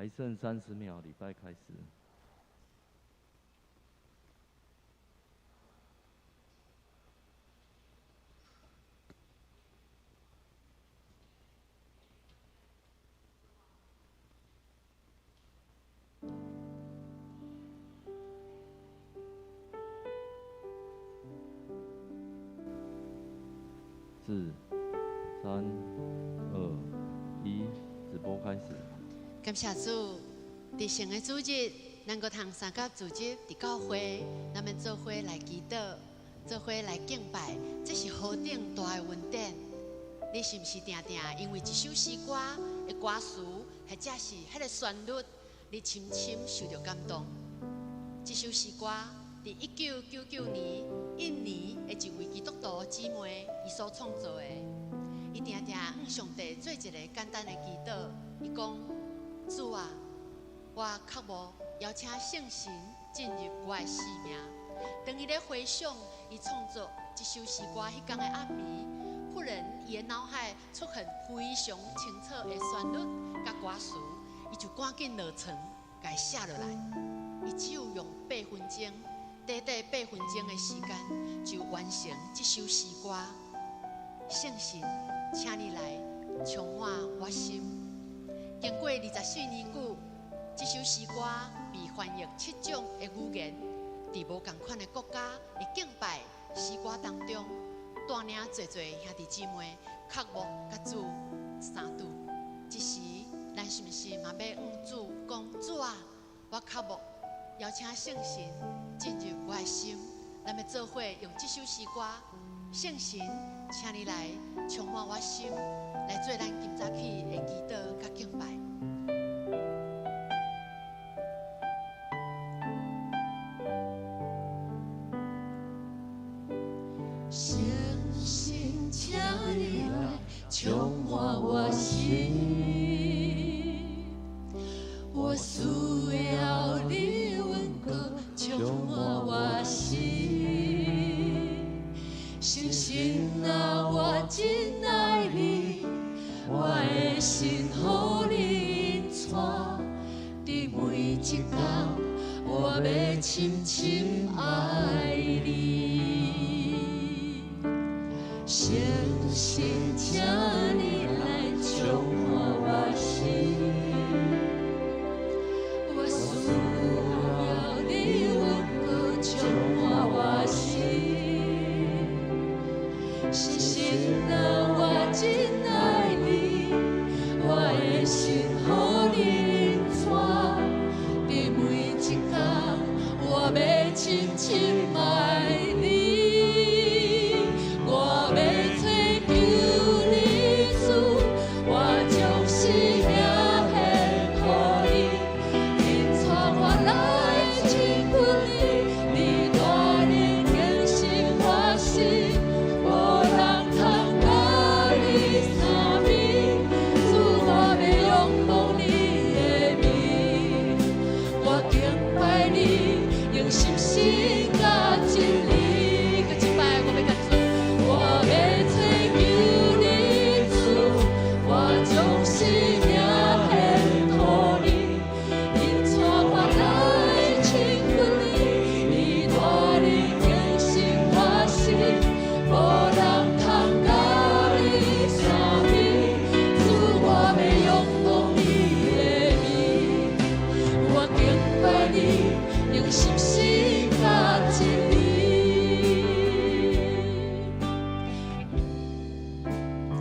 还剩30秒，礼拜开始。4、3、2、1，直播开始。感谢主，伫神的主日，能够通参加组织伫教会，咱们做伙来祈祷，做伙来敬拜，这是何等大的恩典！你是不是定定因为一首诗歌的歌词，或者是迄个旋律，你深深受到感动？这首诗歌伫1999年，印尼的一位基督徒姊妹伊所创作的，伊定定向上帝做一个简单的祈祷，伊讲。主啊，我确无邀请圣神进入我的生命。当伊咧回想伊创作这首诗歌迄天的暗暝，忽然伊的脑海出现非常清楚的旋律甲歌词，伊就赶紧落床，甲伊写落来。伊只有用8分钟，短短8分钟的时间，就完成这首诗歌。圣神，请你来充满我心。经过24年久，这首诗歌被翻译7种的语言，在无同款的国家的敬拜诗歌当中，带领侪兄弟姊妹克服甲主相拄。这时，咱是毋是嘛要向主讲：主啊，我克服，邀请圣神进入我的心。咱要做伙用这首诗歌，圣神，请你来充满我心。来做咱今早起的祈祷甲敬拜。圣神，请你来充满我心，我需要你温柔充满我心。圣神啊，我真爱你。我的心予你引带，伫每一天，我要深深爱你。圣神，请你来充满我心，我需要你温柔充满我心。圣神啊，我真爱你。我的心予你引带，伫每一天，我要深深爱你。我要追求你主，我将生命献予你，引带我来亲近你，你带领更新我心，无人通甲你相比。我要仰望你的名，我敬拜你，用心心甲真理。搁一摆，我要甲主，我要追求你主，我将生命献予你，引带我来亲近你，你带领更新我心，无人通甲你相比。我要仰望你的名，我敬拜你，用心心甲真理。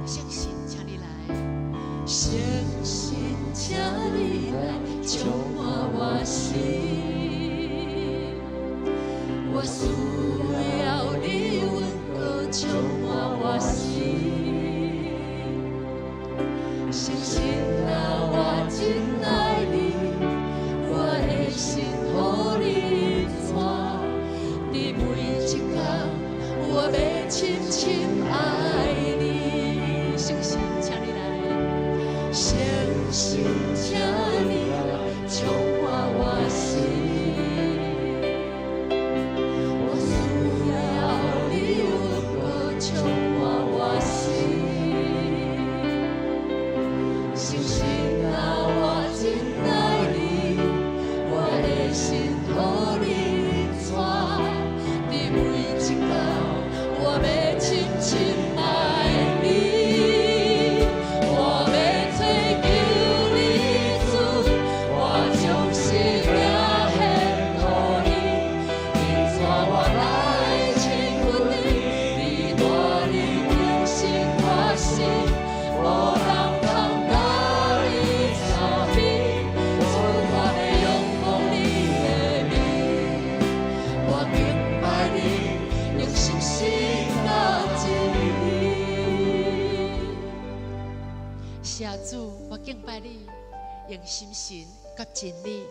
圣神，请你来，圣神，请你来充满我心，我需要你温柔充满我心。圣神啊，我真爱你，我的心予你带，伫每一天，我要深深爱你。圣神，请你来，圣神，请你来充满我心，我需要你温柔充满我心。圣神啊，我真爱主，我敬拜你，用心神甲真理。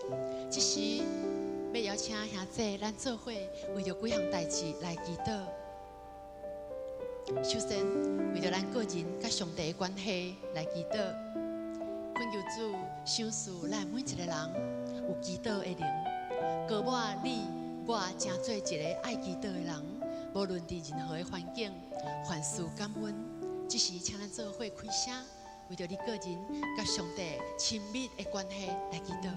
这时要邀请兄弟咱做伙，为着几项代志来祈祷。首先，为着咱个人甲上帝的关系来祈祷。恳求主赏赐咱每一个人有祈祷的灵，高我你我成做一个爱祈祷的人，无论伫任何的环境，凡事感恩。这时，请咱做伙开声，为着你个人甲上帝亲密的关系来祈祷。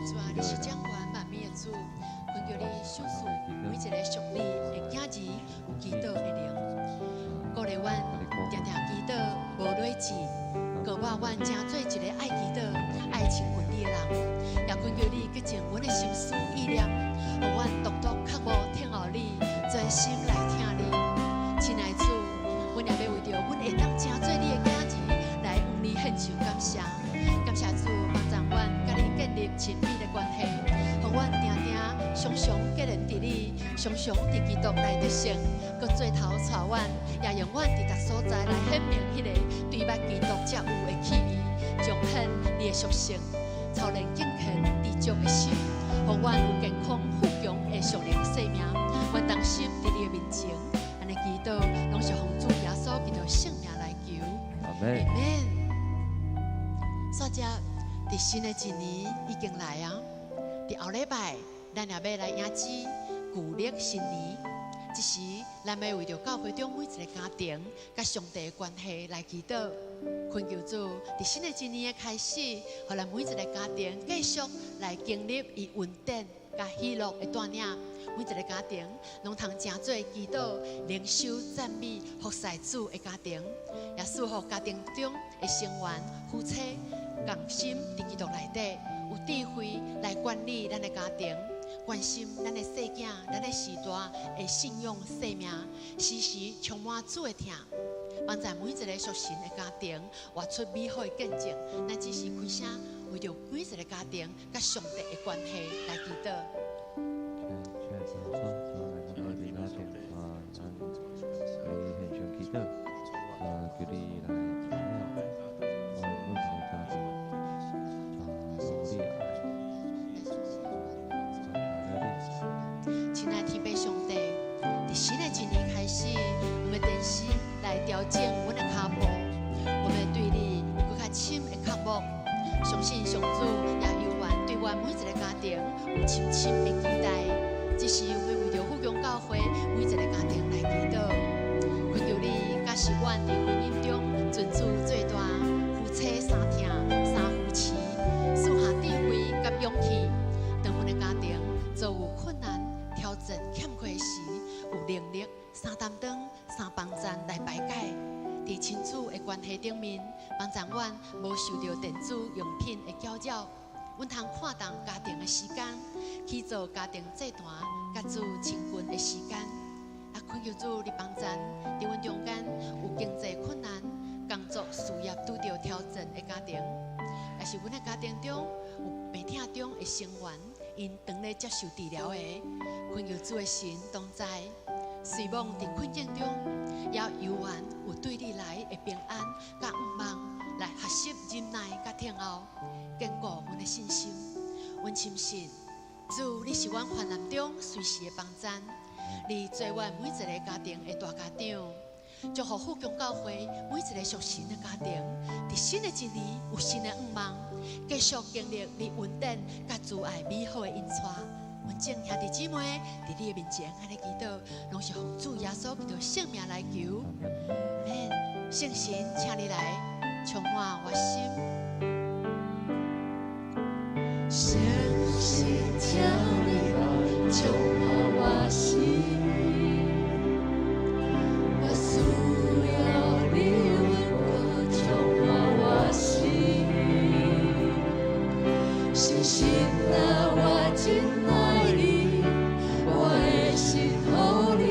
主啊，你是掌管万物的主，恳求你赏赐每一个属你的囝儿有祈祷的灵，鼓励阮常常祈祷无累志，告我阮成做一个爱祈祷、爱亲近你的人，也恳求你洁净阮的心思意念，互阮独独较无听候你，专心来听你。亲爱的主，阮也要为着阮会当成做你的囝儿来向你献上感谢，感谢主帮助阮甲你建立亲密的关系，互阮定定常常结连伫你，常常伫基督内得胜，搁做头带阮，也用阮伫逐所在来显明迄个对捌基督才有的气味，彰显你的属性，操练敬虔知足的心，互阮有健康富强的属灵生命。阮当心伫你的面前，安尼祈祷，拢是奉主耶稣基督圣名来求。阿门。阿门。煞只伫新的一年已经来啊！伫后礼拜，咱也要来迎接旧历新年。这时，咱要为着教会中每一个家庭甲上帝的关系来祈祷，恳求主伫新的一年的开始，互咱每一个家庭继续来经历伊稳定甲喜乐的带领。每一个家庭拢通正做祈祷、灵修、赞美、服侍主的家庭，也祝福家庭中的成员、夫妻共心伫基督内底，有智慧来管理咱的家庭，关心咱的细囝、咱的时代的信仰生命，时时充满主的疼，帮助每一个属神的家庭活出美好的见证。咱只是开声，为着每一个家庭甲上帝的关系来祈祷。亲爱的天父上帝，伫新的一年开始，我们定时来调整阮的脚步，我们对你有更较深的渴慕，相信上主也有愿对阮每一个家庭有深深的期待。这是我们为着福强教会每一个家庭来祈祷，恳求你假使阮伫婚姻中尊主最大，夫妻三听三夫妻，赐下智慧甲勇气，当阮的家庭遭有困难挑战欠缺时，有能力三担当三帮赞来排解。伫亲子的关系顶面，帮助阮无受到电子用品的搅扰，阮通看重家庭的时间，去做家庭祭坛甲主亲近的时间。也恳求主你帮助，伫阮中间有经济困难、工作事业拄着挑战的家庭，也是阮的家庭中有病痛中的成员，因当咧接受治疗的，恳求主的神同在。随望伫困境中，也有缘有对你来的平安甲盼望，来学习忍耐甲听候，坚固阮的信心。阮深信，主你是阮患难中随时的帮助，你做阮每一个家庭的大家长，祝福福强教会每一个属神的家庭，伫新的一年有新的盼望，继续经历你稳定甲主爱美好的引带。阮正兄弟姊妹伫你的面前安尼祈祷，拢是奉主耶稣基督圣名来求。阿圣神，请你来充满我心。圣神，请你来充满我心，我需要你温柔充满我心，星星啊，我真爱你，我的心予你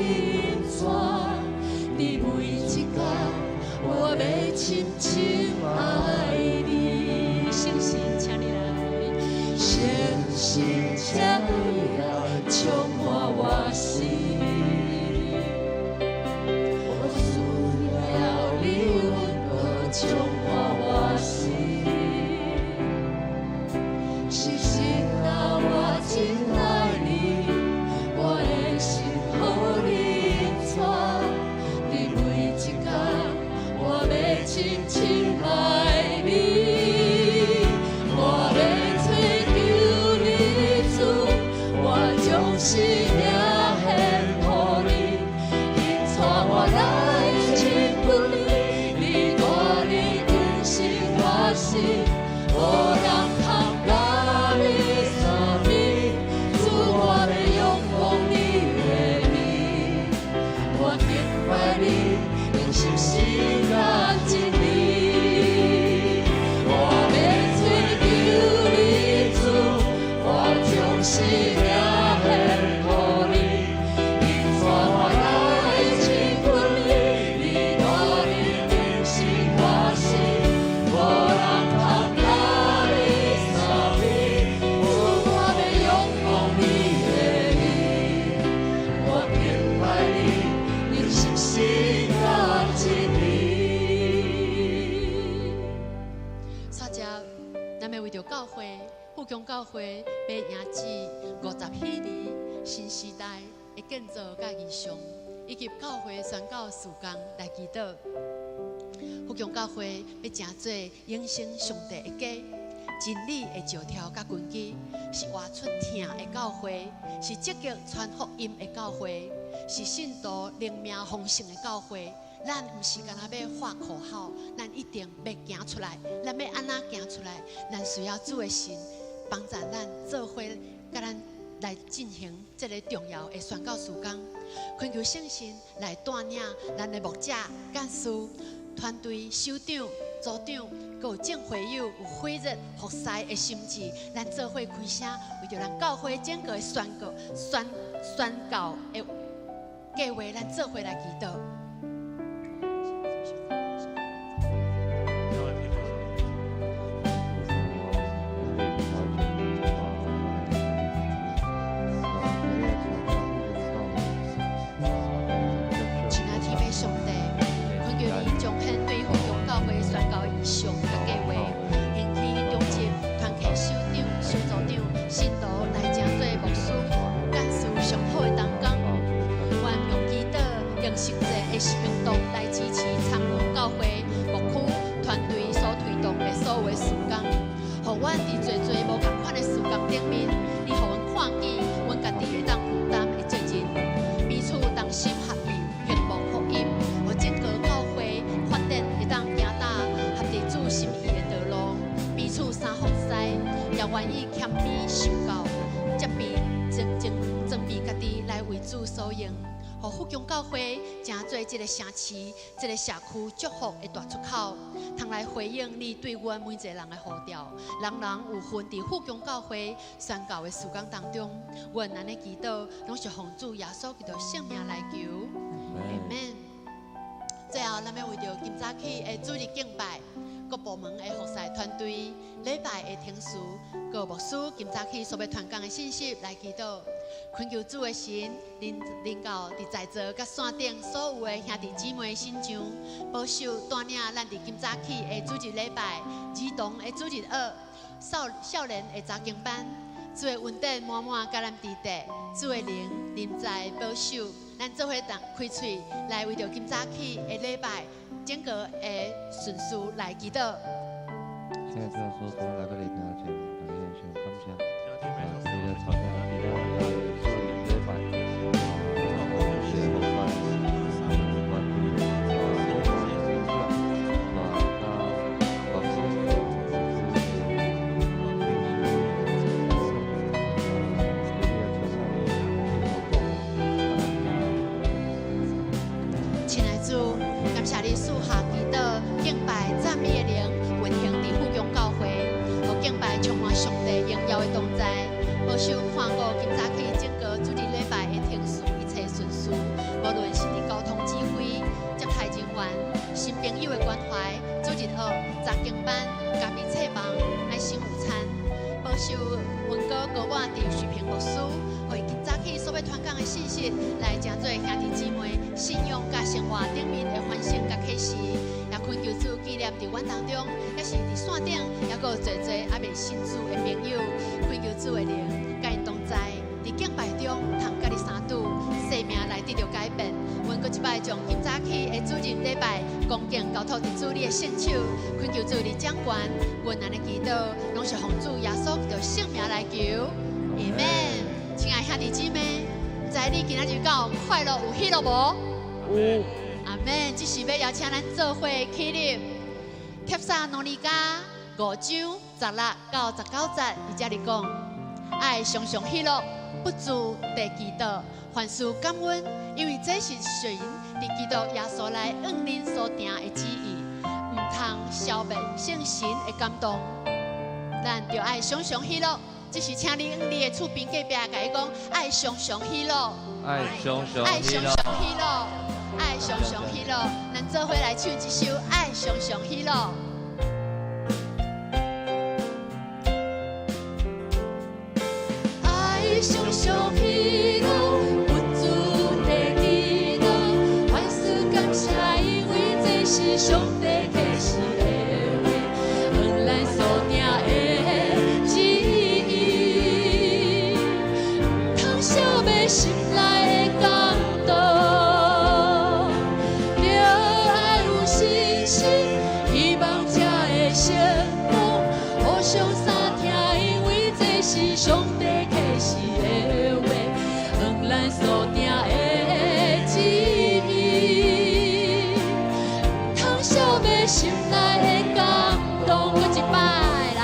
带，你每一天，我要深深爱你。星星，请你来。心亲爱你，我要追求你主，我将生命献予你，你带我来亲近你，你带你更新我心，无人通甲你相比，主我要仰望你的名，我敬拜你。心心感激你，我要追求你主，我将生命献予你，你带我来亲近你，你带你更新我心，无人通甲你相比，主我要仰望你的名，我敬拜你，你心心。咱们为着教会，富强教会要迎接50禧年新时代的建造甲异象，以及教会宣告事工来祈祷。富强教会要成做永生上帝的家，真理的石条甲根基，是活出疼的教会，是积极传福音的教会，是信徒灵命丰盛的教会。咱毋是干那要画口号，咱一定要行出来。咱要安怎行出来？咱需要主的神帮助咱做伙，甲咱来进行这个重要的宣告事工。恳求圣神来带领咱的牧者、干事、团队、首长、组长，阁有正会友有火热服侍的心志，咱做伙开声，为着咱教会整个的宣告的计划，咱做伙来祈祷。愿意谦卑受教，接备装备家己来为主所用，互富强教会成做这个城市、这个社区祝福的大出口，通来回应你对阮每一个人的呼召。人人有份伫富强教会宣告的事工当中，阮安尼祈祷，拢是奉主耶稣基督圣名来求，阿门。最后，咱要为着今早起的主日敬拜。各部门的服侍团队、礼拜的听书、各牧师今早起所要传讲的信息来祈祷，恳求主的神临到伫在座甲线顶所有的兄弟姊妹心上，保守带领咱伫今早起的主日礼拜、儿童的主日学、少年的查经班，主的恩典满满甲咱伫地，主的灵临在保守，咱做伙开喙来为着今早起的礼拜。整个的顺序来祈祷。现在这样说，从来个礼拜前，大家先感谢，为了朝天，为了要做礼拜，谢谢后班，团队，亲爱的主。感谢你赐下祈祷、敬拜、赞美的灵，运行伫富强教会，互敬拜充满上帝荣耀的同在，保守看顾今早起整个主日礼拜的听书一切顺序，无论是伫交通指挥、接待人员、新朋友的关怀、主日学、查经班、咖啡册房、爱心午餐，保守文哥高碗伫水平牧师，为今早起所要传讲的信息，来成做兄弟姊妹信仰甲生活顶面的反省甲启示，也恳求主纪念伫阮当中，也是伫线顶，也阁有侪侪还未信主的朋友，恳求主的灵，甲因同在，伫敬拜中通甲你相拄，生命来得到改变。阮阁一摆将今早起的主日礼拜恭敬交托伫主你的圣手，恳求主你掌管。阮安尼祈祷，拢是奉主耶稣基督圣名来求，阿门。亲爱兄弟姊妹，唔知你今仔日有快乐有喜乐无？有。阿门。即是要邀请咱做伙起立，帖撒罗尼迦5章16到19节，伊这里讲：爱常常喜乐，不住地祈祷，凡事感恩，因为这是神伫基督耶稣内恩恁所定的旨意，唔通消灭圣神的感动。咱就爱常常喜乐，这是请你你的厝边隔壁甲伊讲：爱常常喜乐，爱常常爱常喜乐，常喜乐，爱常常喜乐。咱做伙来唱一首《爱常常喜乐》。爱常常喜乐，不住地祈祷，万事感谢，因为这是上帝启示的话，向咱所定的旨意，唔通消灭心内的感动，着爱有信心，希望才会成功，互相相听，因为这是上帝启示的话，向咱所定的旨意，唔通消灭心内的感动。搁一摆来，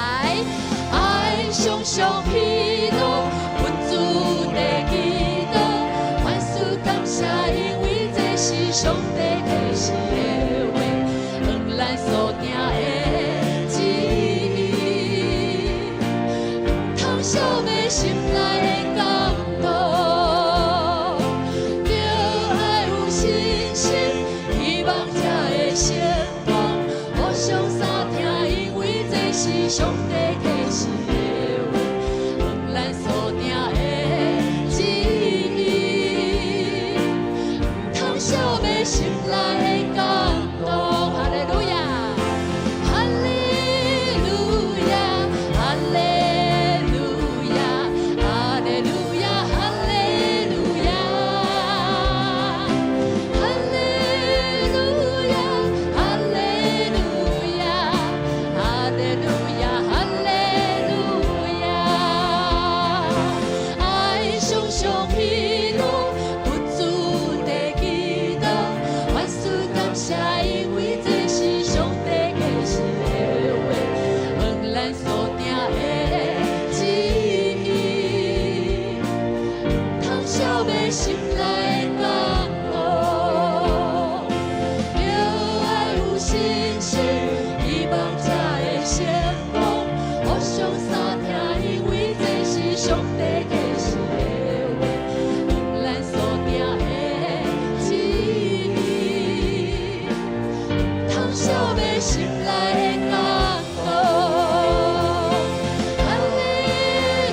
爱常常喜乐，不住地祈祷，万事感谢，因为这是上帝启示的话，向咱所定的旨意，唔通消灭心内的感动，着爱有信心，希望才会成功，互相相听，因为这是上帝启示的话，向咱所定的旨意，唔通消灭心内的感动。哈利路亚，哈利路亚，哈利路亚，哈利路亚，哈利路亚，哈利路亚，哈利路亚，哈利路亚，哈利路亚。爱常常喜乐，不住地祈祷，万事感谢，因为这是上帝启示的话，向咱所定的旨意，唔通消灭心内的感动，着爱有信心，希望才会成功，互相相听，因为这是上帝启示的话，向咱所定的旨意，唔通消灭心内的感动。哈利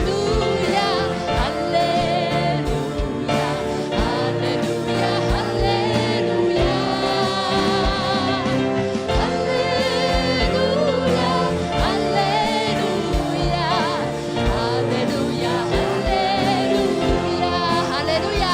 路亚，哈利路亚，哈利路亚，哈利路亚，哈利路亚，哈利路亚，哈利路亚，哈利路亚，哈利路亚，哈利路亚，哈利路亚。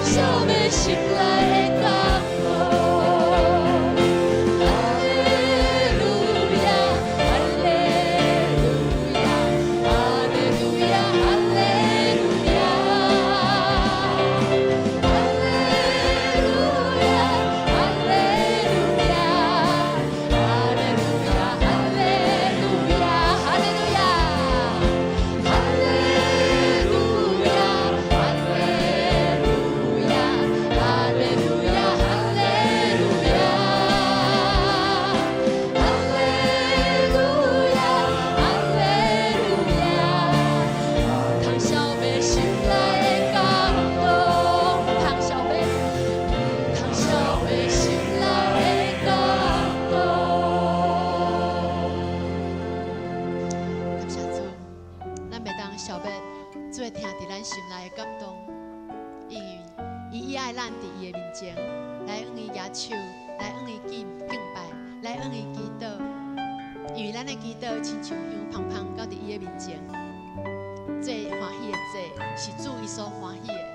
笑喜爱咱伫伊的面前，来向伊举手，来向伊敬拜，来向伊祈祷，因为咱的祈祷亲像香芳芳到伫伊的面前，最欢喜的祭是主伊所欢喜的。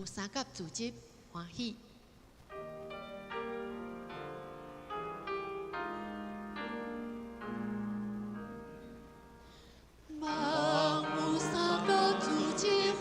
三甲自集欢喜。万有三甲自集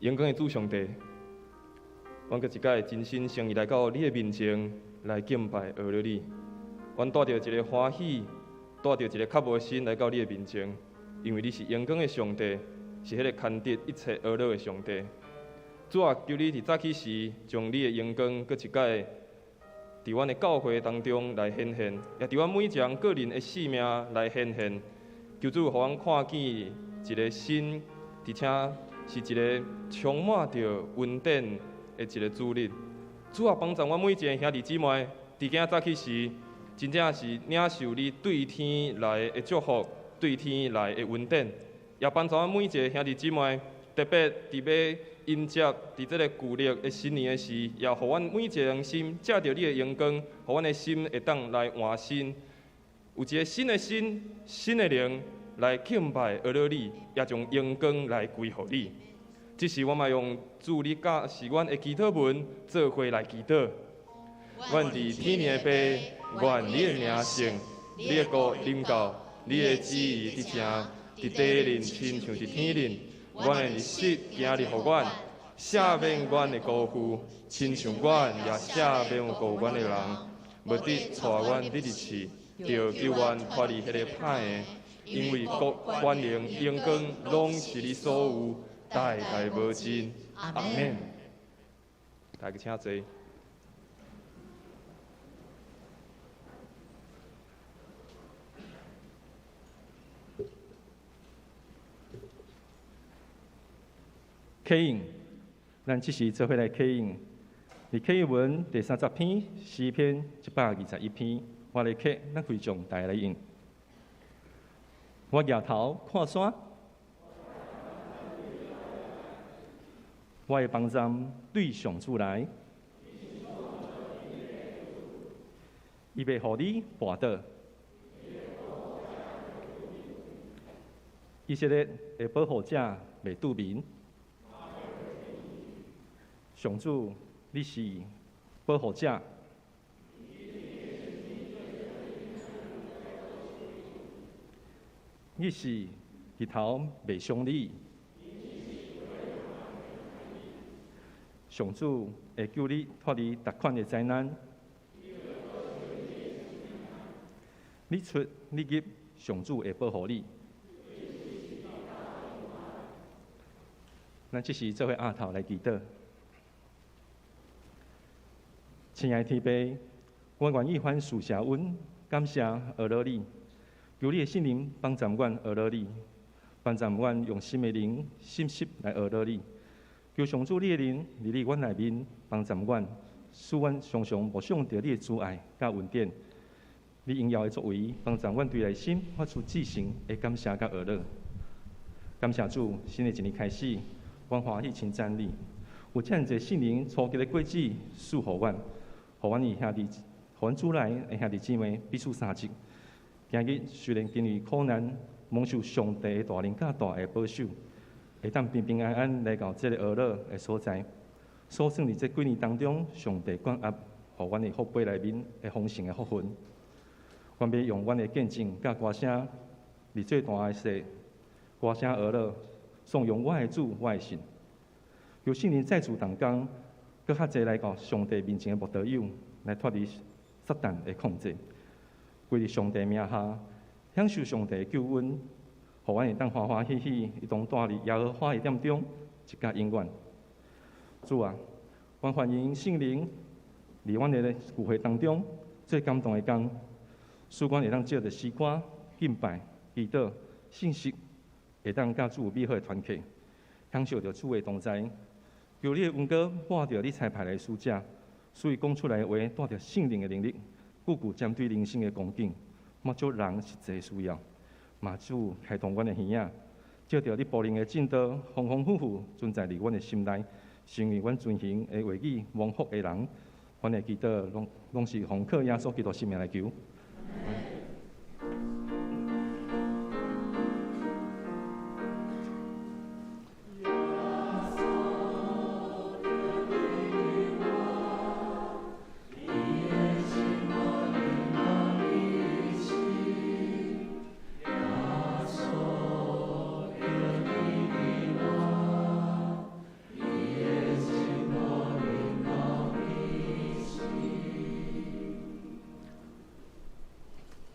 阳光的主上帝，阮搁一摆真心诚意来到你的面前来敬拜学了你。阮带着一个欢喜，带着一个较无心来到你的面前，因为你是阳光的上帝，是迄个牵得一切恶乐的上帝。主啊，求你伫早起时，将你的阳光搁一摆伫阮的教会当中来显现，也伫阮每一个个人的生命来显现。求主，互阮看见一个新，而且是一个充满着恩典的一个主日。主啊，帮助阮每一个兄弟姊妹，伫今仔早起时，真正是领受你对天来的祝福，对天来的恩典，也帮助阮每一个兄弟姊妹，特别伫要迎接伫这个旧历的新年的时，也互阮每一个人心借着你的阳光，互阮的心会当来换新。有一个新的心、新的灵来敬拜学了你，也将阳光来归乎你。这是我嘛用主你教是阮的祈祷文做伙来祈祷。阮伫天灵的父，愿你的名圣，你的国临到，你的旨意伫正，伫地灵亲像伫天灵。阮的日食今日互阮，赦免阮的辜负，亲像阮也赦免辜负阮的人，无得带阮入地去。就救阮脱离迄个歹的，因为国、权能、阳光，拢是你所有，代代无尽。阿免。大家请坐。启应，咱即时做伙来启应。伫启应文第30篇诗篇121篇。我来客，咱非常大来应。我抬头看山，我的帮站对上主来，伊要互你跋倒。以色列的保护者袂拄面，上主，你是保护者。你是日头袂伤你，上主会救你脱离逐款的灾难。你出你入，上主会保护你。咱即时做伙额头来祈祷。亲爱的天父，我愿意反属谢恩，感谢阿罗你。求你的圣灵帮助阮学了你，帮助阮用心的灵、信息来学了你。求上主你的灵伫你阮内面，帮助阮，使阮常常无想到你的慈爱甲恩典。你荣耀的作为，帮助阮对内心发出至诚的感谢甲学了。感谢主，新的一年开始，阮欢喜称赞你。有这样一个圣灵初级的果子赐予阮，互阮的兄弟、互阮主内的兄弟姊妹彼此相识。今日虽然经历苦难，蒙受上帝的大能甲大爱保守，会当平平安安来到这个娱乐的所在。所剩伫这几年当中，上帝管压，互阮的福杯内面的丰盛的福分。阮要用阮的见证甲歌声，伫最大的事，歌声娱乐，颂扬我的主，我的神。由圣灵再次动工，搁较侪来到上帝面前的慕道友，来脱离撒旦的控制。归伫上帝名下，享受上帝的救恩，互阮会当欢欢喜喜，一同住伫耶和华的殿中，一家永远。主啊，阮欢迎圣灵伫阮的聚会当中最感动的工，使阮会当借着诗歌、敬拜、祈祷、信息，会当甲主有美好的团契，享受着主的同在。求你的恩膏伴着你彩排的使者，所以讲出来的话带着圣灵的能力。句句针对人生的光景，满足人实际需要。嘛主开通阮的耳仔，照着你保灵的正道，丰丰富富存在伫阮的心内，成为阮遵行的话语蒙福的人。阮的祈祷拢是奉靠耶稣基督圣名来求。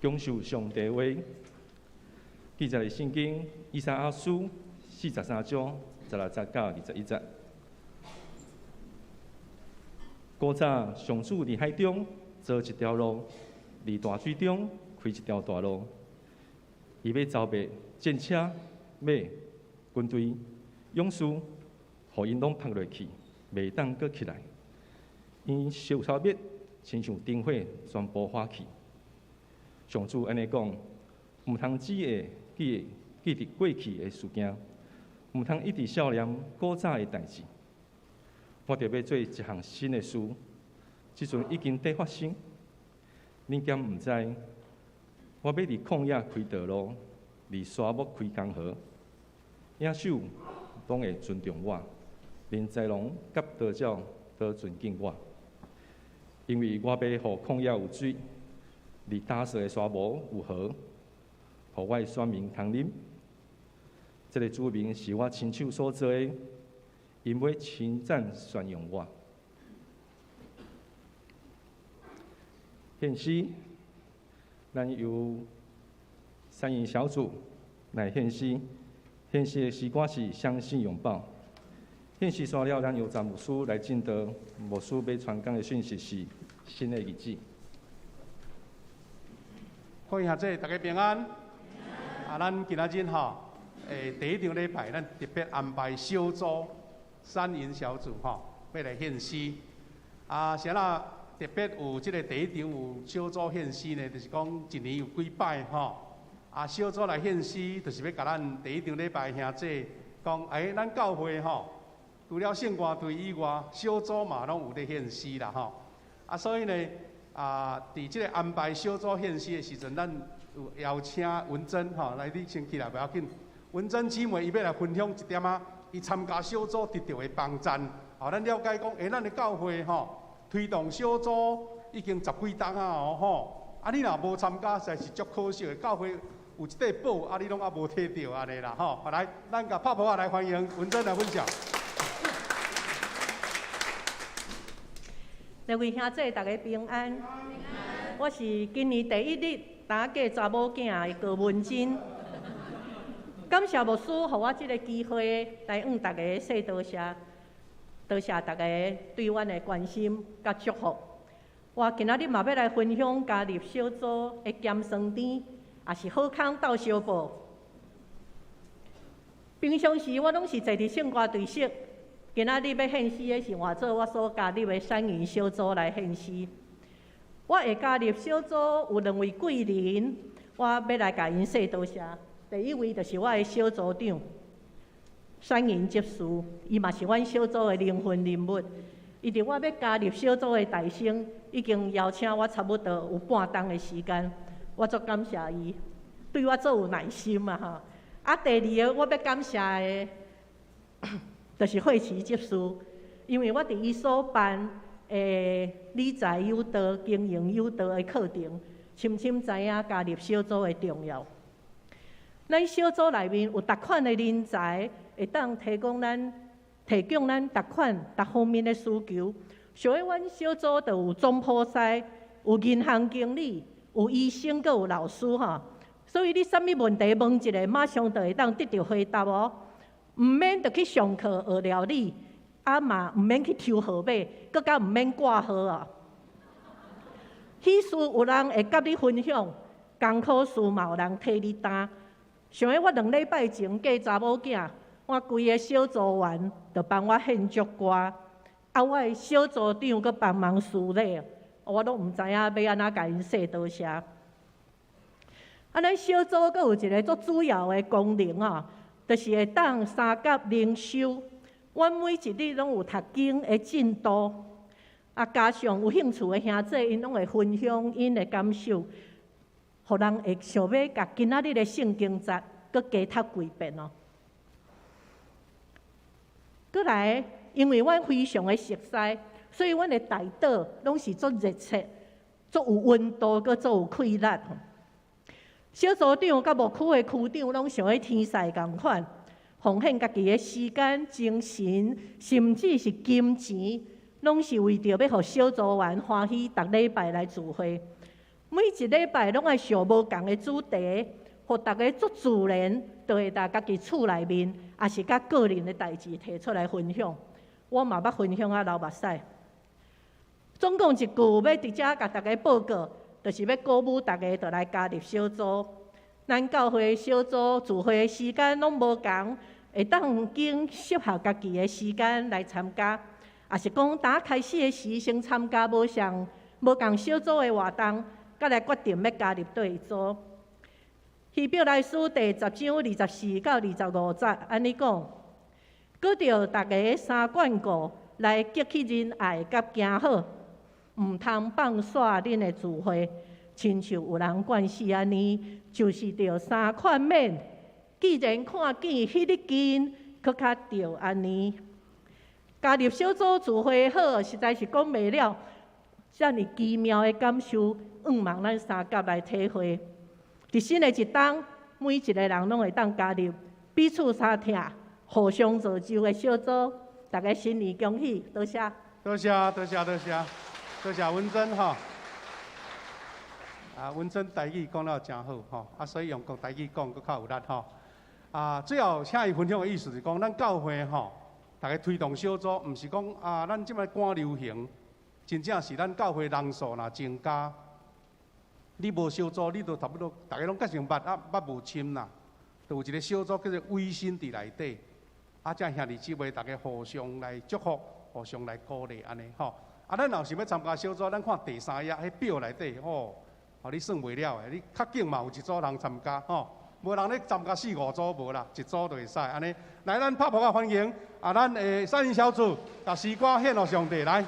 享受上帝话。记载的圣经以赛亚书43章16节到21节。古早上主伫海中造一条路，伫大水中开一条大路。伊要招募战车、马、军队、勇士，互因拢拍落去，袂当搁起来。因烧烧灭，亲像灯火，全部化去。上主安尼讲，毋通只会记伫过去的事件，毋通一直少念古早的代志。我着要做一项新的事，即阵已经在发生。恁敢毋知？我要伫旷野开道路，伫沙漠开江河。野兽拢会尊重我，连豺狼甲刀鸟都尊敬我，因为我要互旷野有水，伫打碎的沙漠有河，互我的选民通啉。这个主名是我亲手所做的，因要称赞宣扬我。献诗，咱由三营小组来献诗。献诗的诗歌是《相信拥抱》。献诗煞了，咱由詹牧师来进道。牧师要传讲的讯息是新的日子。欢迎下这大家平安。咱今仔日第一场礼拜，咱特别安排小组三营小组要来献诗。啥啦？特别有这个第一场有小组献诗呢，就是讲一年有几摆小组来献诗，就是要甲咱第一场礼拜兄弟讲，咱教会除了圣歌队以外，小组嘛拢有咧献诗啦所以呢，伫即个安排小组献诗的时阵，咱有邀请文珍来，你先起来不要紧。文珍姊妹伊要来分享一点伊参加小组得到的帮赞。咱了解讲，咱的教会推动小组已经10几档你若无参加，实在是足可惜的。教会有一块宝，你拢还无摕到安尼啦来，咱甲拍拍来欢迎文珍来分享。各位兄弟，大家平安。我是今年第一日担嫁查某囝的高文珍。感谢牧师，予我这个机会来向大家说多谢，多谢大家对阮的关心甲祝福。我今仔日嘛要来分享加入小组的咸酸甜，也是好康斗相报。平常时我拢是坐伫圣歌队室。今仔日要献诗的是换做我所加入的三营小组来献诗。我会加入小组有2位贵人，我要来甲因说多谢。第一位就是我的小组长三营执事，伊嘛是阮小组的灵魂人物。伊伫我要加入小组的大声，已经邀请我差不多有半冬的时间，我足感谢伊，对我足有耐心第二个我要感谢的。就是惠慈执事，因为我伫伊所办理财有道、经营有道的课程，深深知影加入小组的重要。咱小组内面有逐款的人才，会当提供咱逐款各方面的需求。所以，阮小组就有总铺师、有银行经理、有医生，阁有老师所以你啥物问题问一下，马上就会当得到回答哦。毋免着去上课学料理，嘛毋免去抽号码，搁甲毋免挂号彼事有人会甲你分享，艰苦事嘛有人替你担。想要我2礼拜前嫁查某囝，我规个小组员着帮我献祝歌，我的小组长搁帮忙梳理，我都毋知影要安怎甲因说多谢。咱小组阁有一个足主要的功能就是会当三甲灵修，阮每一日拢有读经的进度，加上有兴趣的兄弟，因拢会分享因的感受，互人会想要甲今仔日的圣经节搁加读几遍过来，因为阮非常的熟悉，所以阮的代祷拢是足热切、足有温度，搁足有气力。小组长甲牧区的区长拢想要天使共款，奉献家己的时间、精神，甚至是金钱，拢是为着要互小组员欢喜，逐礼拜来聚会。每一礼拜拢爱上无共的主题，互大家足自然，就会在家己厝内面，也是甲个人的代志提出来分享。我嘛捌分享啊流目屎。总共一句要伫遮甲大家报告，就是要鼓舞大家，就来加入小组。咱教会小组聚会的时间拢无共，会当经适合家己的时间来参加，也是讲打开始的时先参加无共小组的活动，才来决定要加入对组。仪表来书第10章24到25节安尼讲，搁着大家三管顾来激起仁爱甲行好，毋通放煞恁的聚会，亲像有人惯死安尼，就是着三款免。既然看见迄日见，搁较着安尼。加入小组聚会好，实在是讲袂了，遮尔奇妙的感受，望咱三甲来体会。伫新的一冬，每一个人拢会当加入彼此相听、互相造就的小组。大家新年恭喜，多谢。多谢文珍吼。文珍台语讲了真好吼，所以用台语讲佫较有力吼。最后请伊分享的意思是讲，咱教会吼，大家推动小组，毋是讲咱即摆赶流行，真正是咱教会人数若增加。你无小组，你就差不多大家拢结成捌无深啦。就有一个小组叫做微心伫内底，这兄弟姊妹大家互相来祝福，互相来鼓励安尼吼。咱若想要参加小组，咱看第3页迄表内底你算袂了的，你较紧嘛有一组人参加吼，无人咧参加4、5组无啦，一组就会使安尼。来，咱拍拍欢迎咱的3人小组，把诗歌献给上帝来。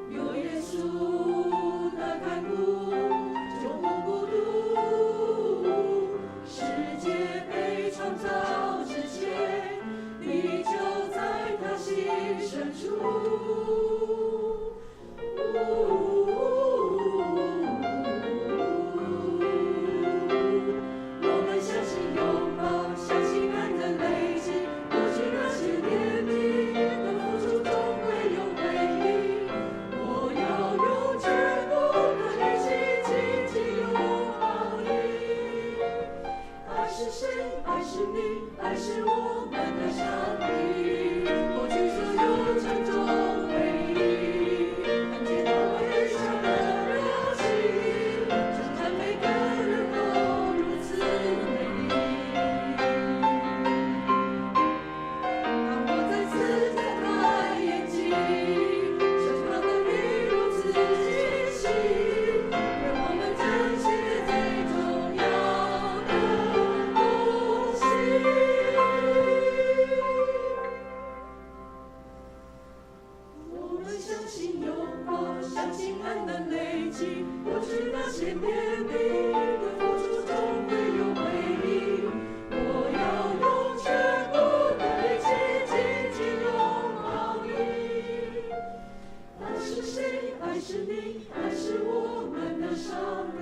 有耶稣的看顾，就不孤独。是你，爱是我们的上帝。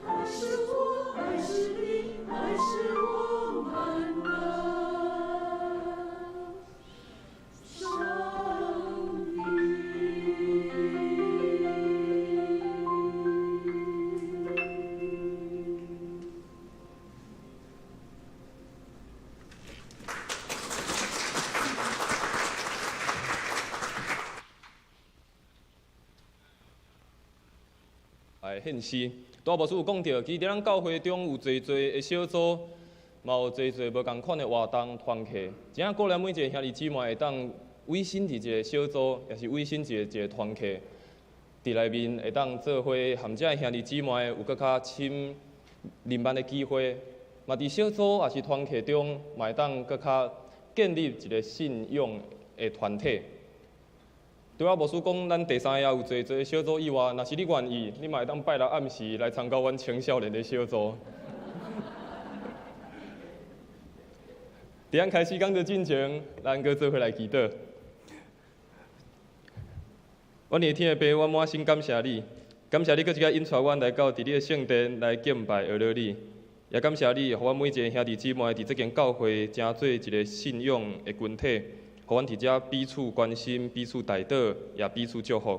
爱是我，爱是你，爱是我们的上来献诗，大牧师有讲到，其实咱教会中有侪侪的小组，嘛有侪侪无共款的活动团契。真正鼓励每一个兄弟姊妹会当委身伫一个小组，也是委身一个团契，伫内面会当做伙含遮兄弟姊妹有更较深认捌的机会。嘛伫小组也是团契中，嘛会当更较建立一个信仰的团体。对我牧师讲，咱第三夜有侪侪小组以外，若是你愿意，你嘛会当拜六暗时来参加阮青少年的小组。伫咱开始讲到进前，咱搁做伙来祈祷。阮的天父，我满心感谢你，感谢你搁一个引带阮来到伫你的圣殿来敬拜学了你，也感谢你，互阮每一个兄弟姊妹伫这间教会成做一个信仰的群体。互阮伫遮彼此关心、彼此带导，也彼此祝福。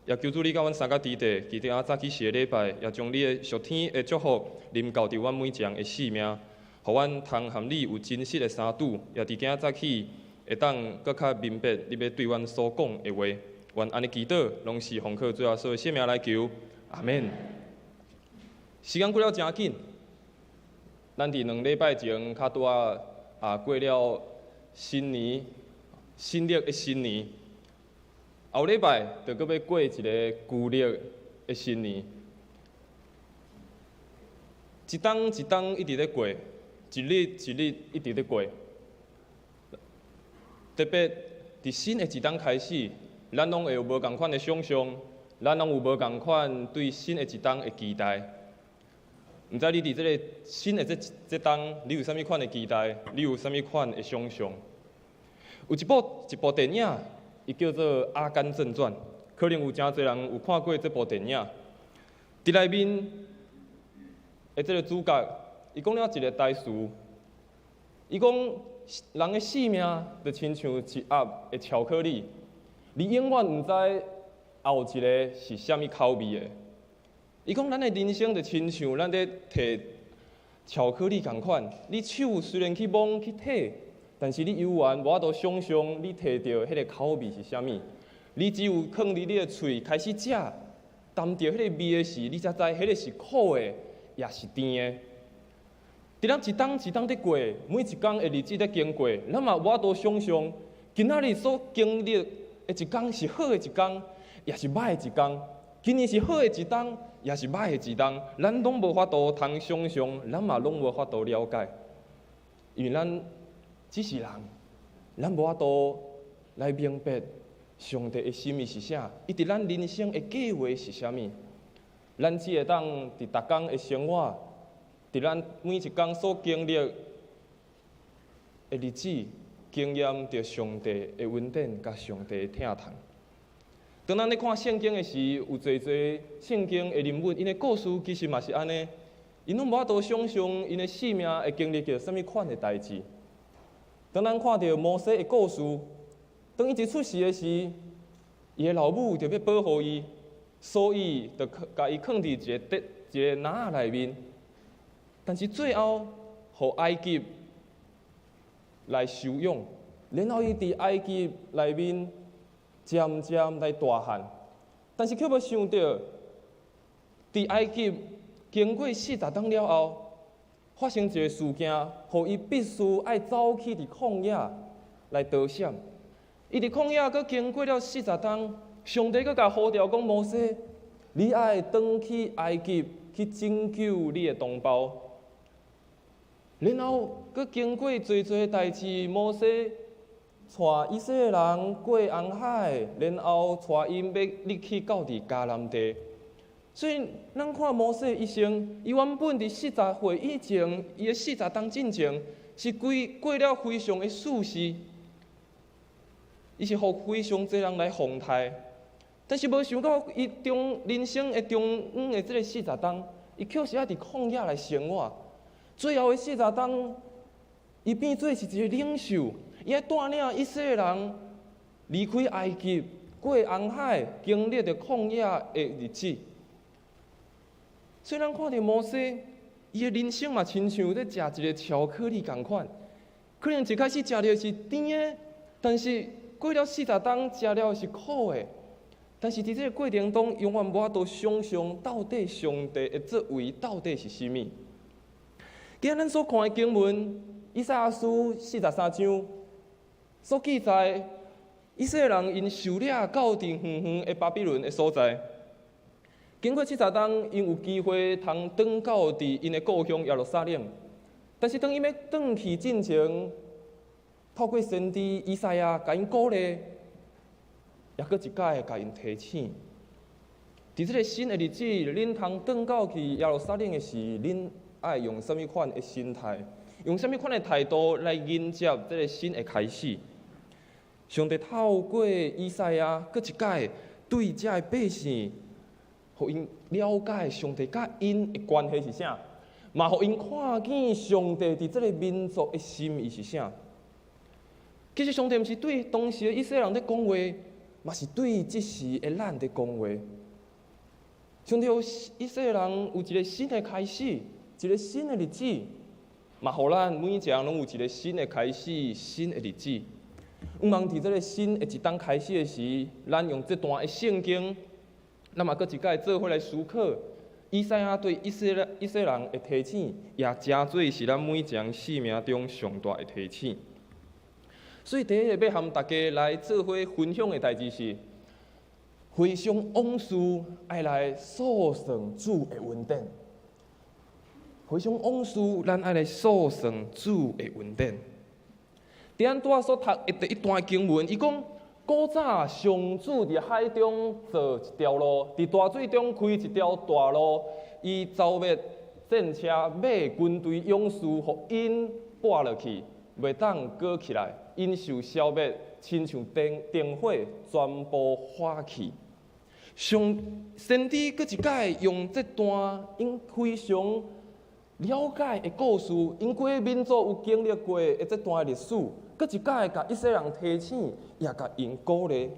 也求主你甲阮三甲弟弟，记得早起时的礼拜，也将你的属天的祝福临到伫阮每一人的性命，互阮通含你有真实的三拄，也伫今早起会当搁较明白你要对阮所讲的话。愿安尼祈祷，拢是奉靠最后所有性命来求，阿免。时间过了真紧，咱伫2礼拜前较拄过了新年。新历的新年，后礼拜就搁要过一个旧历的新年，一冬一冬一直咧过，一日一日一直咧过。特别伫新的一冬开始，咱拢会有无共款的想象，咱拢有无共款对新的一冬的期待。毋知你伫这个新的这冬，你有啥物款的期待？你有啥物款的想象？有一部电影，伊叫做《阿甘正传》，可能有真侪人有看过这部电影。伫内面的这个主角，伊讲了一个台词，伊讲人的性命就亲像一盒的巧克力，你永远毋知后一个是啥物口味的。伊讲咱的人生就亲像咱咧摕巧克力共款，你手虽然去摸去摕。但是你永远无法度想象你摕到迄个口味是啥物，你只有放伫你的喙开始食，啖着迄个味的时，你才知迄个是苦的，也是甜的。伫咱一冬一冬伫过，每一天的日子伫经过，咱嘛无法度想象今仔日所经历的一天是好的一天，也是歹的一天。今年是好的一冬，也是歹的一冬，咱拢无法度通想象，咱嘛拢无法度了解，因为咱只是人，咱无法度来明白上帝的心意是啥，伊伫咱人生的计划是啥物。咱只会当伫逐工的生活，伫咱每一天所经历的日子，经验着上帝的恩典甲上帝的疼痛。当咱咧看圣经的时，有侪侪圣经的人物，因的故事其实嘛是安尼，因拢无法度想象因的生命会经历着啥物款的代志。当咱看到摩西的故事，当伊一出世的时，伊的老母就要保护伊，所以就甲伊放伫一个篮仔内面。但是最后，互埃及来收养，然后伊伫埃及内面渐渐来大汉。但是却无想到，伫埃及经过40冬了后，发生一个事件，互伊必须爱走去伫旷野来逃险。伊伫旷野，佮经过了40冬，上帝佮甲呼召讲：摩西，你爱转去埃及去拯救你的同胞。然后，佮经过侪侪代志，摩西带以色列人过红海，然后带因要入去到伫迦南地。所以，咱看摩西一生，伊原本伫40岁以前，伊的40冬进前是过了非常的舒适。伊是互非常侪人来奉待，但是无想到伊人生的中央的即个40冬，伊却是爱伫旷野来生活。最后的40冬，伊变做是一个领袖，伊爱带领以色列人离开埃及，过红海，经历着旷野的日子。虽然看到摩西，伊的人生嘛，亲像在食一个巧克力共款，可能一开始食着是甜的，但是过了40冬，食了是苦的。但是伫这个过程中，永远无法度想象到底上帝的作为到底是甚物。今日咱所看的经文，以赛亚书43章所记载，以色列人因受掠到伫远远的巴比伦的所在。经过70冬，因有机会通转到伫因的故乡耶路撒冷。但是当因要转去进前，透过先知以赛亚甲因鼓励，也搁一摆甲因提醒。伫这个新的日子，恁通转到去耶路撒冷的时，恁爱用什么款的心态，用什么款的态度来迎接这个新的开始？上帝透过以赛亚，搁一摆对这个百姓，互因了解上帝甲因的关系是啥，嘛互因看见上帝伫这个民族的心意是啥。其实上帝毋是对当时的以色列人在讲话，嘛是对即时的咱在讲话。上帝有以色列人有一个新的开始，一个新的日子，嘛互咱每一个人拢有一个新的开始、新的日子。毋茫伫这个新的一冬开始的时，咱用这段的圣经，咱嘛搁一摆做伙来思考，以赛亚对以色列人的提醒，也真做是咱每一个人生命中上大的提醒。所以第一个要和大家来做伙分享的代志是，回想往事，爱来诉算主的恩典。回想往事，咱爱来诉算主的恩典。伫咱拄仔所读的第一段经文，伊讲古早上主伫海中造一条路，伫大水中开一条大路，伊召灭战车、马、军队、勇士，互因拨落去，袂当过起来，因受消灭，亲像灯火，全部化去。先知搁一摆用这段因非常了解的故事，因过民族有经历过的这段历史，搁一摆甲以色列人提醒，也甲因鼓励。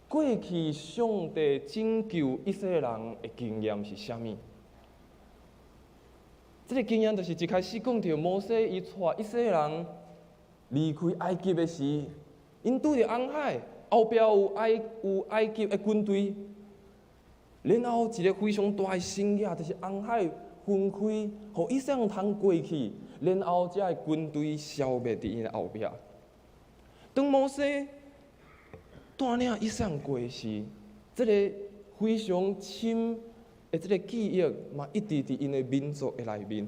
过去上帝拯救以色列人的经验是啥物？这个经验就是一开始讲到摩西伊带以色列人离开埃及的时，因拄着红海，后壁有埃及的军队，然后一个非常大的声野，就是红海分开，互以色列人通过去，然后才个军队消灭伫因的后壁。当摩西带领以色列人过时，这个非常深的这个记忆嘛，一直伫因的民族的内面。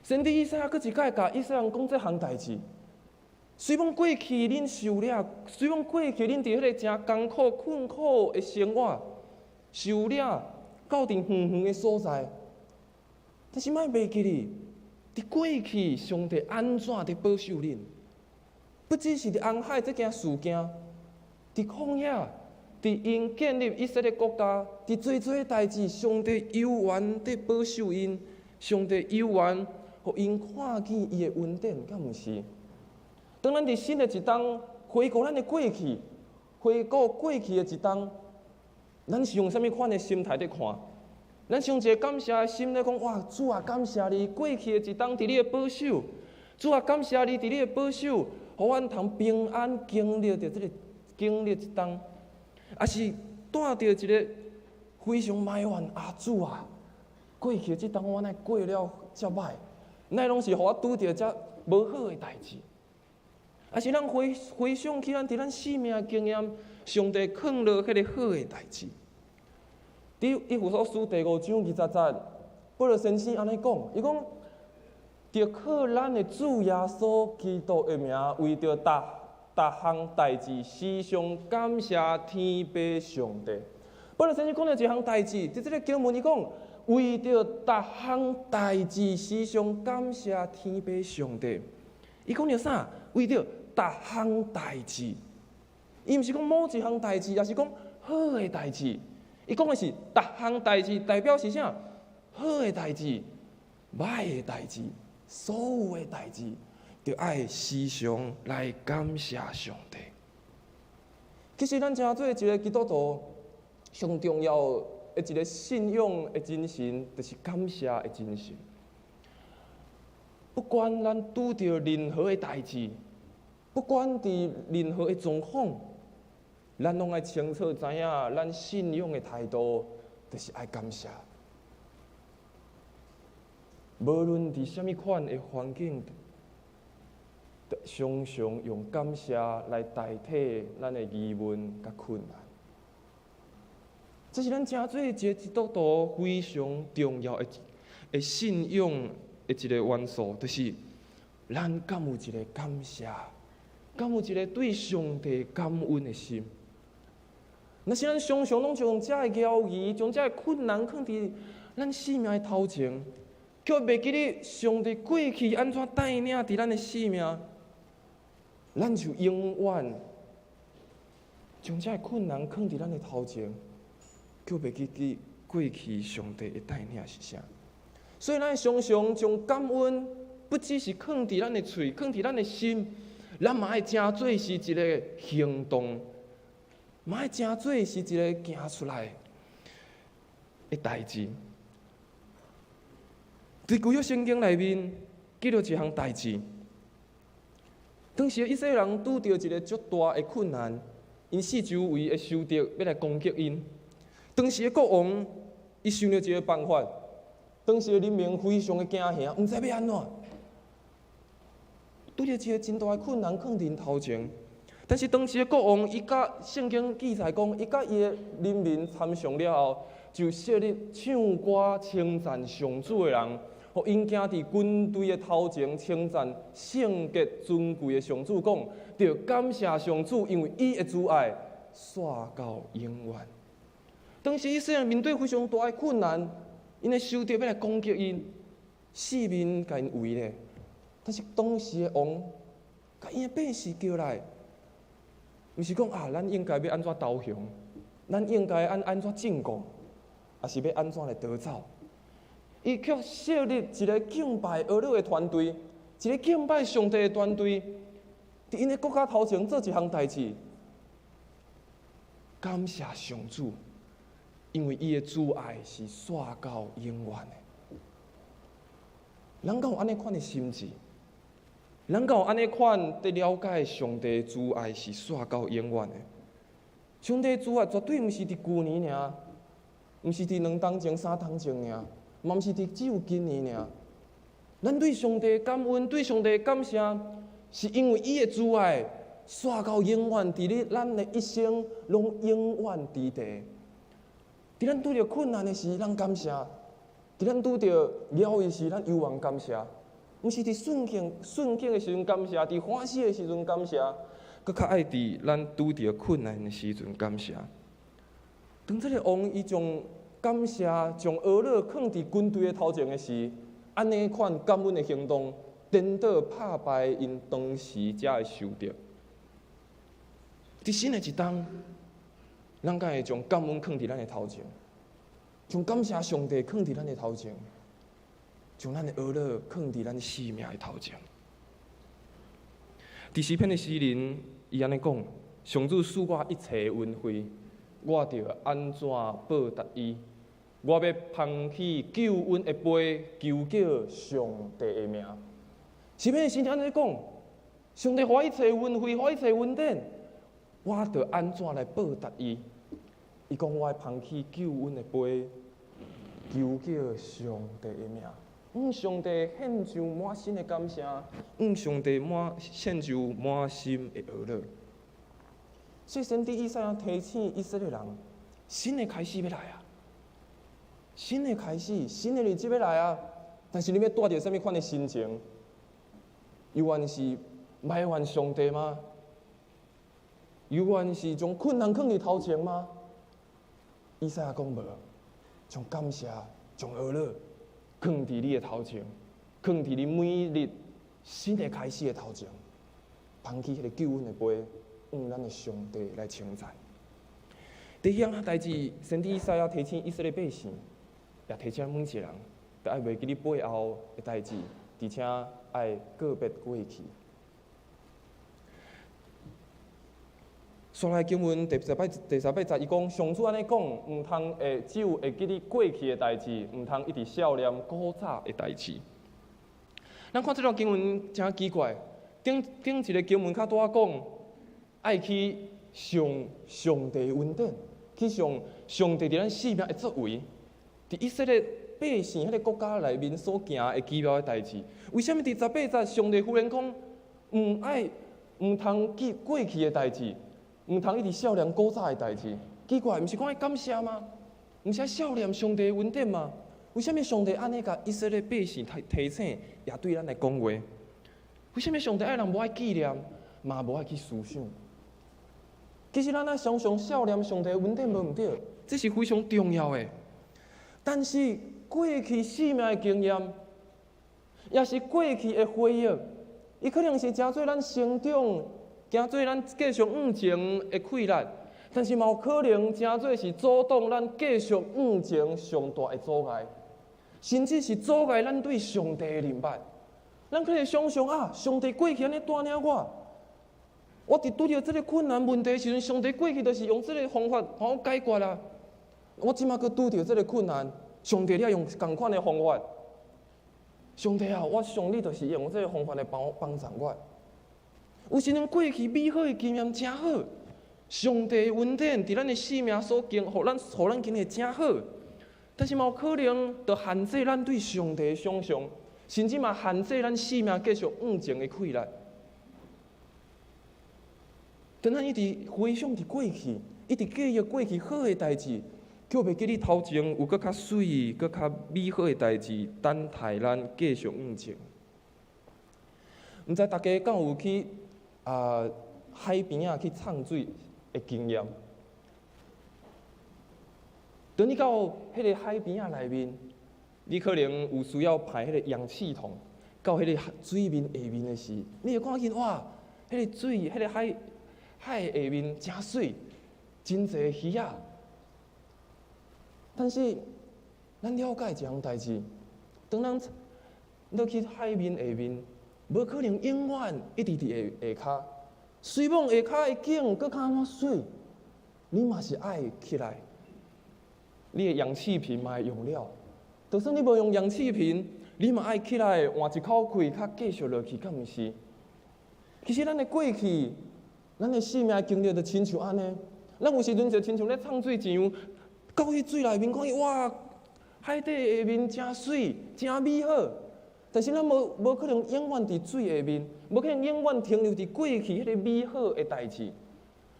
先知以赛亚搁一摆甲以色列人讲这项代志。虽然过去恁受掠，虽然过去恁伫迄个真艰苦、困苦的生活，受掠到伫远远的所在，但是莫袂记哩，伫过去上帝安怎伫保守恁？不只是伫红海这件事件，伫旷野，伫因建立以色列国家，伫做做代志，上帝有缘伫保守因，上帝有缘互因看见伊的恩典，敢毋是？当咱伫新的一冬回顾咱的过去，回顾过去的一冬，咱是用什么款的心态在看？咱是用一个感谢的心在讲，哇，主啊，感谢你过去的一冬伫你的保守，主啊，感谢你伫你的保守，互阮通平安经历着一冬，也是带着一个非常埋怨啊，主啊，过去的这冬我乃过了遮歹，乃拢是互我拄着遮无好的代志。也是咱回想起咱伫咱生命的经验，上帝藏落迄个好的代志。伫以弗所书第5章20节，保罗先生安尼讲，伊讲，着靠咱的主耶稣基督的名，为着逐项代志，时常感谢天父上帝。保罗先生讲了一项代志，伫这个经文伊讲，为着逐项代志，时常感谢天父上帝。伊讲着啥？为着逐项代志，伊毋是讲某一项代志，也是讲好诶代志。伊讲的是逐项代志，代表是啥？好诶代志、歹诶代志，所有诶代志，就爱时常来感谢上帝。其实咱真做一个基督徒，上重要的一个信仰的精神，就是感谢的精神。不管咱拄到任何的代志，不管伫任何的状况，咱拢爱清楚知影，咱信仰的态度就是爱感谢。无论伫什么款的环境，常常用感谢来代替咱的疑问甲困难。这是咱真做一个基督徒非常重要的信仰的一个元素，就是咱敢有一个感谢，敢有一个对上帝感恩的心。若是咱常常拢将遮个妖疑、将遮个困难放伫咱生命的头前，却袂记得上帝过去安怎带领伫咱的生命，咱就永远将遮个困难放伫咱的头前，却袂记得过去上帝的带领是啥。所以，咱常常将感恩不只是放伫咱的嘴，放伫咱的心，咱嘛爱真做是一个行动。嘛爱真做是一个行出来的代志。伫旧约圣经内面记录一项代志，当时以色列人拄到一个足大的困难，因四周围的仇敌要来攻击因。当时的国王伊想到一个办法，当时的人民非常的惊吓，毋知要安怎。拄到一个真大的困难放伫头前。但是当时的国王，伊甲圣经记载讲，伊甲伊的人民参详了后，就设立唱歌称赞上主的人，互因行伫军队的头前称赞圣洁尊贵的上主，讲着感谢上主，因为伊的慈爱煞到永远。当时以色列面对非常大的困难，因的仇敌要来攻击因，四面甲因围咧。但是当时的王甲因的百姓叫来。毋是讲啊，咱应该要安怎投降，咱应该安怎进攻，还是要安怎来逃走？伊却设立一个敬拜俄罗的团队，一个敬拜上帝的团队，伫因的国家头前做一项代志，感谢上主，因为伊的慈爱是煞到永远的。咱敢有安尼款的心志？咱敢有安尼款得了解上帝的慈爱是煞到永远的？上帝的慈爱绝对毋是伫旧年尔，毋是伫2冬前、3冬前尔，嘛毋是伫只有今年尔。咱对上帝的感恩、对上帝的感谢，是因为伊的慈爱煞到永远，伫咧咱的一生拢永远伫地。伫咱拄着困难的时，咱感谢；伫咱拄着了的时，咱犹原感谢。毋是伫顺境的时阵感谢，伫欢喜的时阵感谢，搁较爱伫咱拄着困难的时阵感谢。当这个王伊将感谢将俄勒放伫军队的头前的时，安尼款感恩的行动，颠倒拍败因当时遮的仇敌。伫新的一冬，咱敢会将感恩放伫咱的头前，将感谢上帝放伫咱的头前。将咱的恶乐放伫咱生命的头前。第诗篇的诗人，伊安尼讲：上主赐我一切恩惠，我着安怎报答伊？我要捧起救恩的杯，求叫上帝的名。诗篇的诗人安尼讲：上帝予一切恩惠，予一切恩典，我着安怎来报答伊？伊讲我要捧起救恩的杯，求叫上帝的名。上帝献上满心的感谢，上帝献上满心的乐乐。所以先知以赛亚提醒以色列人，新的开始要来啊！新的开始，新的日子要来啊！但是你要带着什么款的心情？犹原是埋怨上帝吗？犹原是将困难放伫头前吗？以赛亚讲无，将感谢，将乐乐。放伫你的头前，放伫你每日新的开始的头前。捧起迄个救恩的杯，向咱的上帝来称赞。第二项代志，先知以赛亚提醒以色列百姓，也提醒每一个人，着爱袂记你背后的代志，而且爱告别过去。刷来经文第十八节，伊讲上主安尼讲，毋通只有会记你过去的代志，毋通一直笑念古早的代志。咱看这段经文真奇怪，顶一个经文较多讲，爱去上帝恩典，去上帝伫咱生命的作为，伫以色列百姓迄个国家内面所行的奇妙的代志。为什么伫18节上帝忽然讲，毋通记过去的代志？毋通一直笑念古早的代志，奇怪，毋是讲爱感谢吗？毋是爱笑念上帝的恩典吗？为什么上帝安尼甲以色列百姓提醒，也对咱来讲话？为什么上帝爱人无爱纪念，嘛无爱去思想？其实咱常常笑念上帝的恩典无毋对，这是非常重要的。但是过去生命的经验，也是过去的回忆，伊可能是真做咱成长。惊做咱继续往前的困难，但是嘛有可能真做是阻挡咱继续往前上大的阻碍，甚至是阻碍咱对上帝的明白。咱可能想象啊，上帝过去安尼带领我伫拄着这个困难问题的时阵，上帝过去就是用这个方法帮我解决啦。我即马佮拄着这个困难，上帝你也用同款的方法。上帝啊，我想你就是用这个方法来帮助我。有时阵过去美好的经验真好，上帝的恩典伫咱的生命所经，互咱经历真好，但是嘛有可能就限制咱对上帝的想象，甚至嘛限制咱生命继续往前的困难。当咱一直回想伫过去，一直记忆过去好的代志，却袂记你头前有搁较水、搁较美好的代志等待咱继续往前。毋知大家敢有去？海边啊去畅水的经验，当你到迄个海边啊内面，你可能有需要排迄个氧气筒到迄个水面下面的时，你会看见哇，迄个水，迄个海下面真水，真侪鱼啊。但是咱了解一项代志，当咱落去海面下面。无可能永远一直伫下骹，水网下骹的景搁较安怎水，你嘛是爱起来。你的氧气瓶嘛会用了，就算你无用氧气瓶，你嘛爱起来换一口气，较继续落去，敢毋是？其实咱的过去，咱的生命经历就亲像安尼，咱有时阵就亲像咧畅水一样，到迄水内面看见哇，海底下面真水，真美好。但是咱无可能永远伫水下面，无可能永远停留伫过去迄个美好的代志。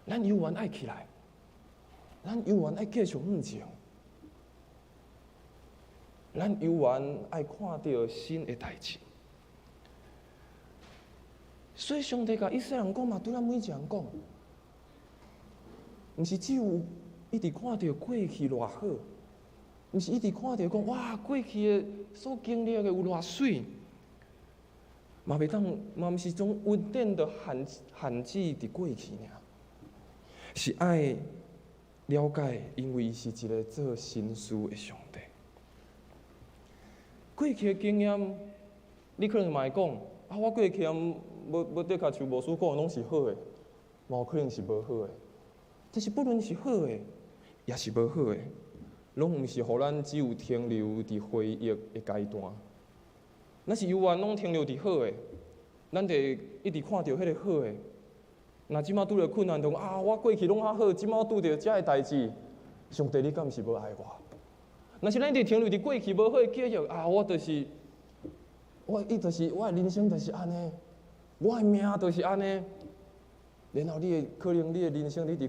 咱永远爱起来，咱永远爱继续往前，咱永远爱看到新的代志。所以上帝甲以色列人讲嘛，对咱每一个人讲，毋是只有一直看到过去偌好。毋是一直看到讲哇，过去的所经历的有偌水，嘛袂当，嘛毋是种恩典的限制伫过去尔，是爱了解，因为伊是一个做新事的上帝。过去的经验，你可能嘛会讲啊，我过去经验无对较像无事讲拢是好的，嘛有可能是无好的，但是不论是好的，也是无好的。拢毋是，互咱只有停留伫回忆的阶段。咱是永远拢停留伫好的，咱得一直看到迄个好的。若即马拄着困难，就讲啊，我过去拢较好，即马拄着遮个代志，上帝你敢毋是无爱我？若是咱一直停留伫过去无好的记忆啊，我的人生就是安尼，我的命就是安尼。然后可能你的人生你一直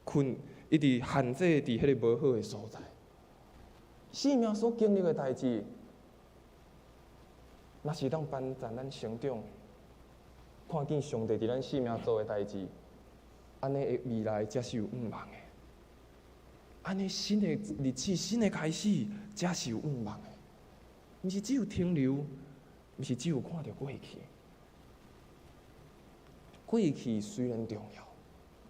困。一直限制伫迄个无好的所在，生命所经历的代志，若是当帮助咱成长，看见上帝伫咱生命做的代志，安尼的未来才是有盼望的。安尼新的日子、新的开始，才是有盼望的。毋是只有停留，毋是只有看到过去。过去虽然重要，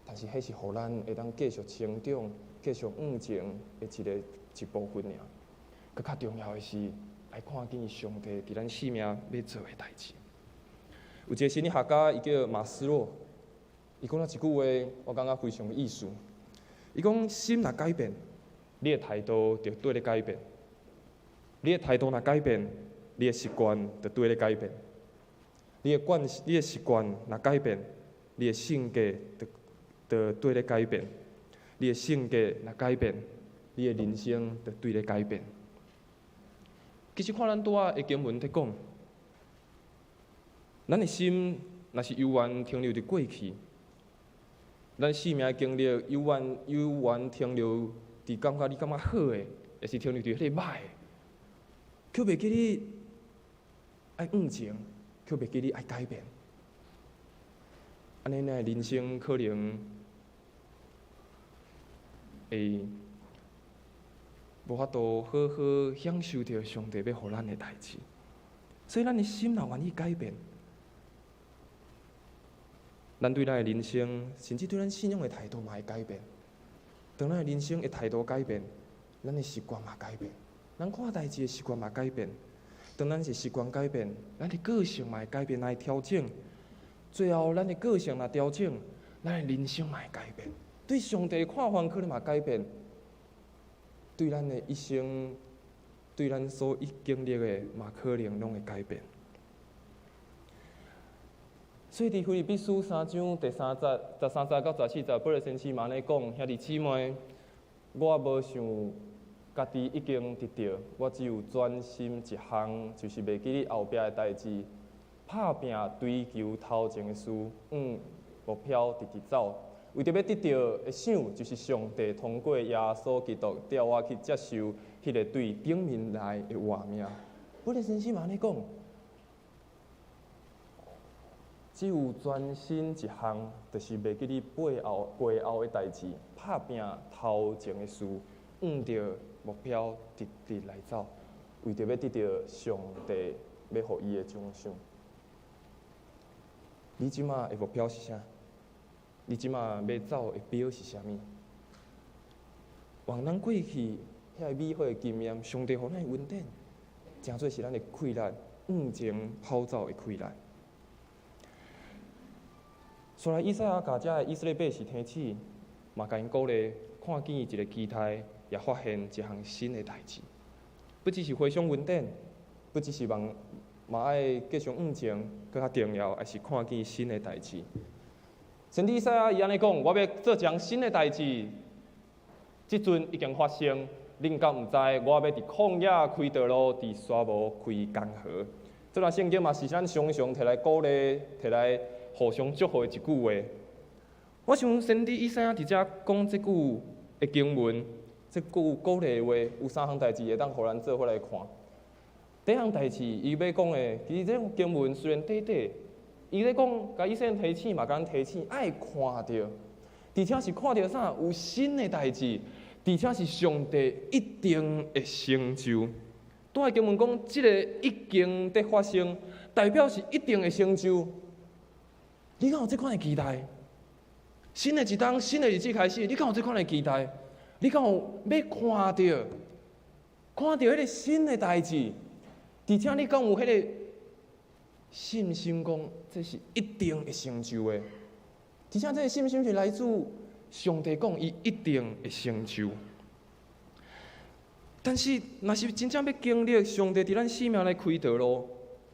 但是迄是互咱会当继续成长、继续往前的一部分尔。更较重要的是，来看见上帝伫咱生命要做的代志。有一个心理学家，伊叫马斯洛，伊讲了一句话，我感觉非常有意思。伊讲：心若改变，你的态度就对咧改变；你的态度若改变，你的习惯就对咧改变；你的习惯若改变，你的性格就对咧改变；你的性格若改变，你的人生就对咧改变。其实看咱拄仔的经文伫讲，咱的心若是永远停留伫过去，咱生命的经历永远停留伫感觉你感觉好的，也是停留伫迄个歹的，却袂记你爱往前，却袂记你爱改变。安尼咱的人生可能会无法度好好享受到上帝要互咱的代志。所以，咱的心若愿意改变，咱对咱的人生，甚至对咱信仰的态度嘛会改变。当咱的人生的态度改变，咱的习惯嘛改变，咱看代志的习惯嘛改变。当咱是习惯改变，咱的个性嘛会改变，来调整。最后，咱的个性若调整，咱的人生嘛会改变。对上帝的看法可能嘛改变，对咱的一生，对咱所经历的嘛可能拢会改变。所以，伫腓立比书3章第3节、13节到14节，保罗先生嘛咧讲，兄弟姊妹，我无想家己已经得到，我只有专心一项，就是袂记你后壁的代志，拍拼追求头前的事，目标直直走。为着要得到的想，就是上帝通过耶稣基督调我去接受迄个对顶面来的画面。保罗先生嘛咧讲。只有专心一项，就是袂记你背后的代志，拍拼头前的事，往着目标直直来走，为着要得到上帝要予伊的奖赏。你即马的目标是啥？你即马要走的标是啥物？往咱过去遐美好的经验，上帝予咱的恩典，诚做是咱的气力，往前跑走的气力。所以以赛亚甲遮的以色列百姓听起，嘛甲因鼓励，看见一个期待，也发现一项新的代志。不只是回想恩典，不只是嘛爱继续往前，更较重要，还是看见新的代志。先知以赛亚伊安尼讲：我要做一项新的代志，即阵已经发生。恁敢毋知？我要伫旷野开道路，伫沙漠开江河。这段圣经嘛是咱常常摕来鼓励，摕来互相祝福的一句话。我想先知以赛亚伫遮讲即句的经文，即句鼓励的话，有3项代志会当互咱做伙来看。第一项代志，伊要讲的，其实这种经文虽然短短，伊咧讲，甲以色列提醒嘛，甲咱提醒爱看到，而且是看到啥有新的代志，而且是上帝一定会成就。拄仔经文讲，即个已经在发生，代表是一定会成就。你敢有这款的期待？新的一天、新的日子开始，你敢有这款的期待？你敢有要看到迄个新的代志？而且你敢有迄个信心，讲这是一定会成就的？而且这个信心是来自上帝讲，伊一定会成就。但是，若是真正要经历上帝伫咱生命来开道路，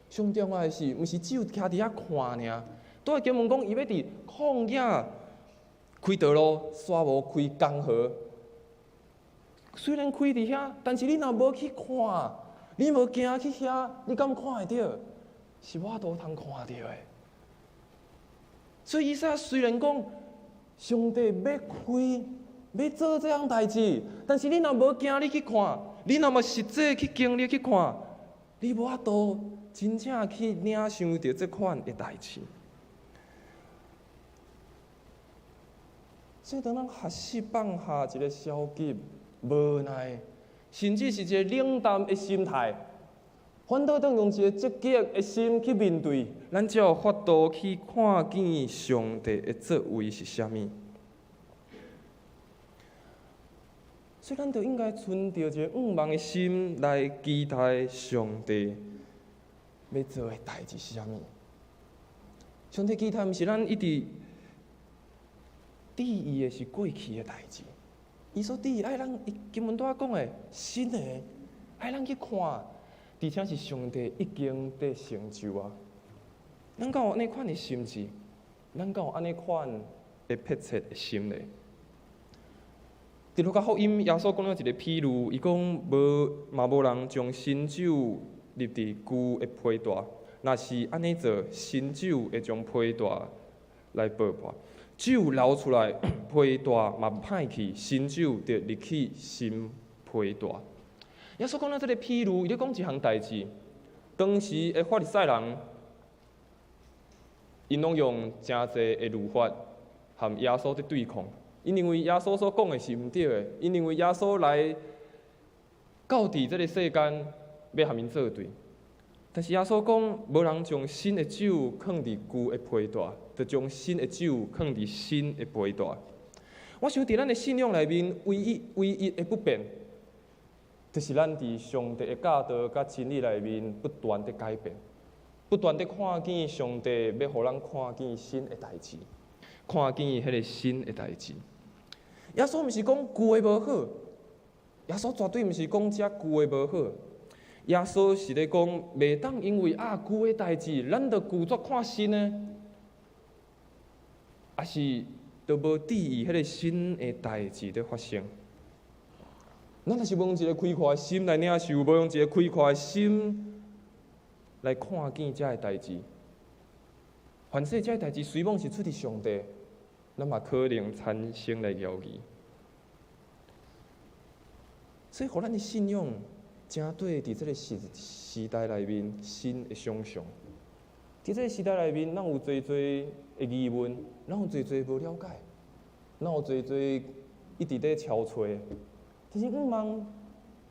上重要的是，毋是只有徛伫遐看尔。拄仔经文讲，伊要伫旷野开道路，沙漠开江河。虽然开伫遐，但是你若无去看，你无行去遐，你敢看会到？是我都通看到的。所以以赛亚虽然讲上帝要开，要做这样代志，但是你若无行你去看，你若无实际去经历去看，你无法度真正去领受到这款的代志。所以当咱学习放下一个消极、无奈，甚至是一个冷淡的心态，反倒当用一个积极的心去面对，咱才有法度去看见上帝的作为是啥物。所以咱就应该存着一个仰望的心来期待上帝要做的代志是啥物。上帝期待毋是咱一直注意的是过去的代志，伊所注意爱咱经文拄仔讲的新的，爱咱去看，而且是上帝已经在成就啊。咱敢有安尼款的心志？咱敢有安尼款的迫切的心嘞。伫路加福音，耶稣讲了一个譬喻，伊讲无人将新酒入伫旧的批大，若是安尼做，新酒会将批大来爆破，酒流出来，批大嘛歹去，新酒就入去新批大。耶稣讲了这个譬喻，伊咧讲一项代志，当时的法利赛人，因拢用诚侪的律法和耶稣伫对抗。因认为耶稣所讲的是毋对的，因认为耶稣来到伫这个世间要和因作对。但是耶稣讲，无人将新的酒放伫旧的杯大，就将新的酒放伫新的杯大。我想伫咱的信仰内面，唯一的不变，就是咱伫上帝的教导甲真理内面不断的改变，不断的看见上帝要互咱看见新的代志，看见迄个新的代志。耶稣毋是讲旧的无好，耶稣绝对毋是讲遮旧的无好。耶稣是咧讲，袂当因为旧的代志，咱着拒绝看新的，也是着无注意迄个新的代志咧发生。咱若是用一个开阔的心来领受，无用一个开阔的心来看见遮个代志，凡说遮个代志虽望是出伫上帝，咱嘛可能产生来犹豫。所以，互咱的信仰正对伫即个时代内面新的想象。伫即个时代内面，咱有侪的疑问，咱有侪无了解，咱有侪一直在敲揣。但是，望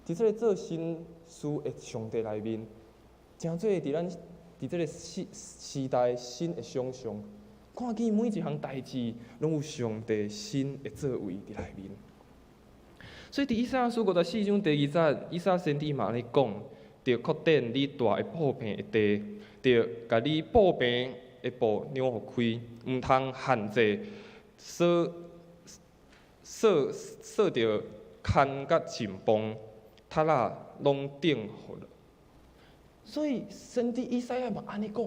伫即个做新事的上帝内面，正做伫即个时代新的想象，看见每一项代志拢有上帝新的作为伫内面。所以，伫以赛亚书54章第2节，以赛亚先知嘛咧讲，着确定你大的布片的地，着甲你布片的布让互开，毋通限制锁着牵甲紧绷，塔拉拢顶好了。所以，先知以赛亚嘛安尼讲，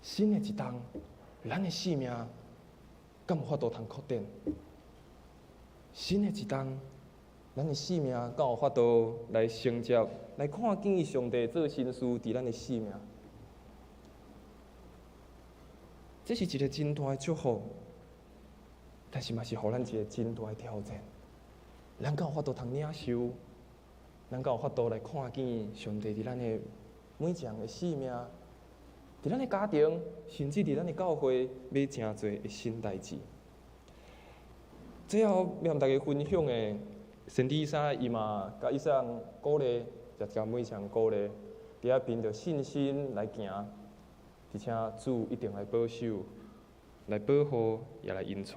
新的一冬，咱的性命敢有法度通确定？新的一冬，咱的性命敢有法度来承接、来看见上帝做新事伫咱的性命？这是一个真大的祝福，但是嘛是互咱一个真大的挑战。咱敢有法度通领受？咱敢有法度来看见上帝伫咱的每一项的性命，伫咱的家庭，甚至伫咱的教会，要诚侪的新代志。最后要和大家分享的，先知以赛亚伊嘛，甲以赛亚鼓励，也甲每一项鼓励，伫遐凭着信心来行，而且主一定来保守、来保护，也来引带。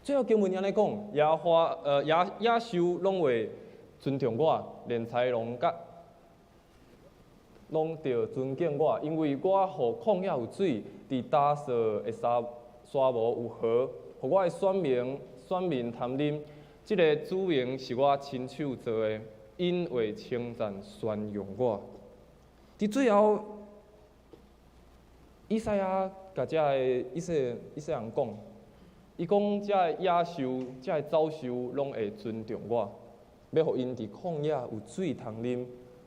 最后经文安尼讲，野兽拢会尊重我，连豺狼甲拢着尊敬我，因为我互旷野有水，伫打扫的沙漠有河。互我的选民贪啉，即个主名是我亲手做的，因为称赞宣扬我。伫最后，以赛亚甲遮个以色列人讲，伊讲遮个野兽、遮个走兽拢会尊重我，要互因伫旷野有水通啉，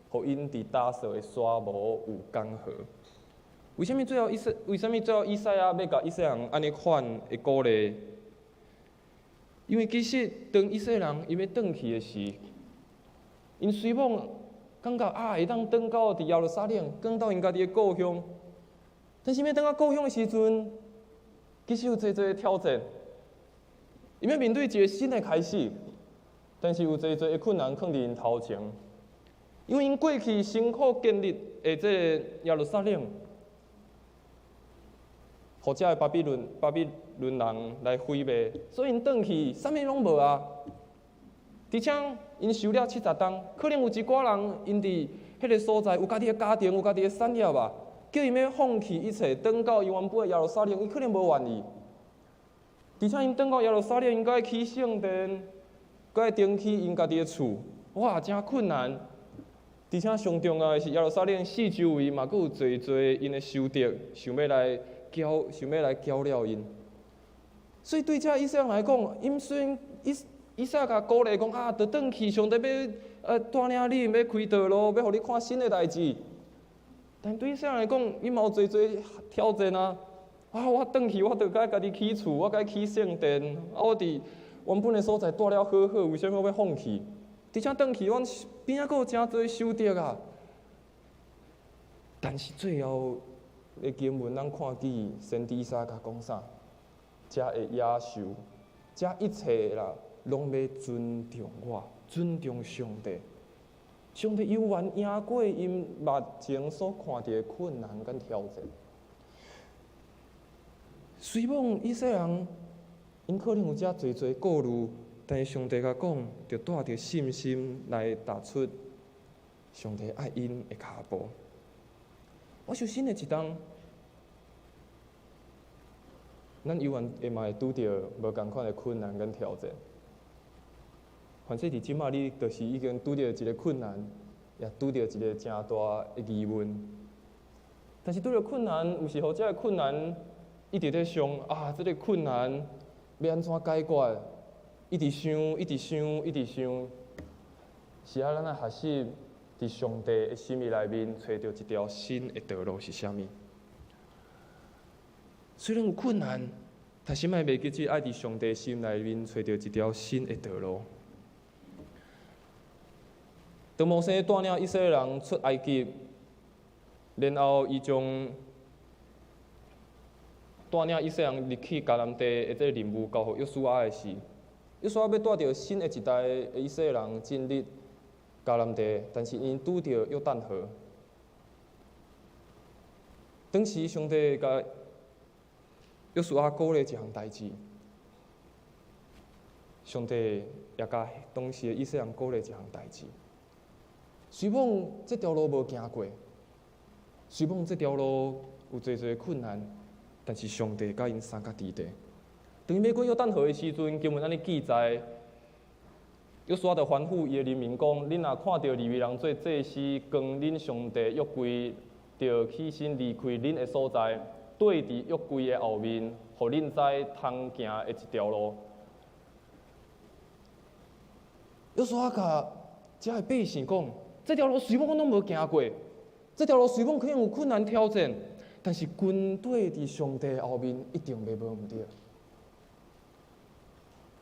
互因伫打扫的沙漠有江河。为什么最后以赛亚要甲以色列人安尼款的鼓励？因为其实当以色列人因要转去的时，因虽望感觉会当转到伫耶路撒冷，转到因家己的故乡，但是要转到故乡的时阵，其实有侪的挑战，因要面对一个新的开始，但是有侪的困难放伫因头前。因为因过去辛苦建立的这个耶路撒冷，互遮的巴比伦人来毁灭，所以因转去啥物拢无啊。而且因受了70冬，可能有一寡人因伫迄个所在有家己的家庭，有家己的产业啊，叫因要放弃一切，转到伊原本的耶路撒冷，伊可能无愿意。而且因转到耶路撒冷，因该起圣殿，该登起因家己的厝，哇，真困难。而且上重要的是，耶路撒冷四周围嘛，佫有侪因的仇敌，想要来搅了因。所以对这以色列来讲，因虽然以撒甲鼓励讲啊，着转去，上帝要带领你，要开道路，要互你看新的代志。但对以色列来讲，伊嘛有侪挑战啊！啊，我转去，我着该家己起厝，我该起圣殿，啊，我伫原本的所在住了好好，为什么我要放弃？而且转去，阮边仔佫有真侪仇敌啊！但是最后的经文，咱看见先知以赛甲讲啥？遮的野兽，遮一切啦，拢要尊重我，尊重上帝。上帝有缘赢过因目前所看到的困难跟挑战。虽望以色列人，因可能有遮侪顾虑，但是上帝甲讲，着带着信心来踏出上帝爱因的脚步。我相信的一冬，咱有缘会嘛会拄着无共款的困难跟挑战。反正伫即马你就是已经拄着一个困难，也拄着一个真大的疑问。但是拄着困难，有时候这个困难一直在想啊，这个困难要安怎解决？一直想，是啊，咱学习伫上帝的心意内面，找到一条新的道路是啥物？虽然有困难，但是莫袂记住爱伫上帝心内面找到一条新的道路。当摩西带领以色列人出埃及，然后伊将带领以色列人入去迦南地的这个任务交予约书亚的时，约书亚要带着新的一代的以色列人进入迦南地，但是因拄着约旦河。当时上帝甲约书亚鼓励一项代志，上帝也甲当时的以色列人鼓励一项代志。虽望这条路无行过，虽望这条路有侪困难，但是上帝甲因三角伫地。当伊要过约旦河的时阵，经文安尼记载，约书亚就吩咐伊的人民讲：恁若看到利未人做祭司，跟恁上帝约柜，就起身离开恁的所在，对伫约柜的后面，互恁知通行的一条路。约书亚甲遮的百姓讲：这条路虽望我拢无行过，这条路虽望可能有困难挑战，但是军队伫上帝后面一定袂无毋对。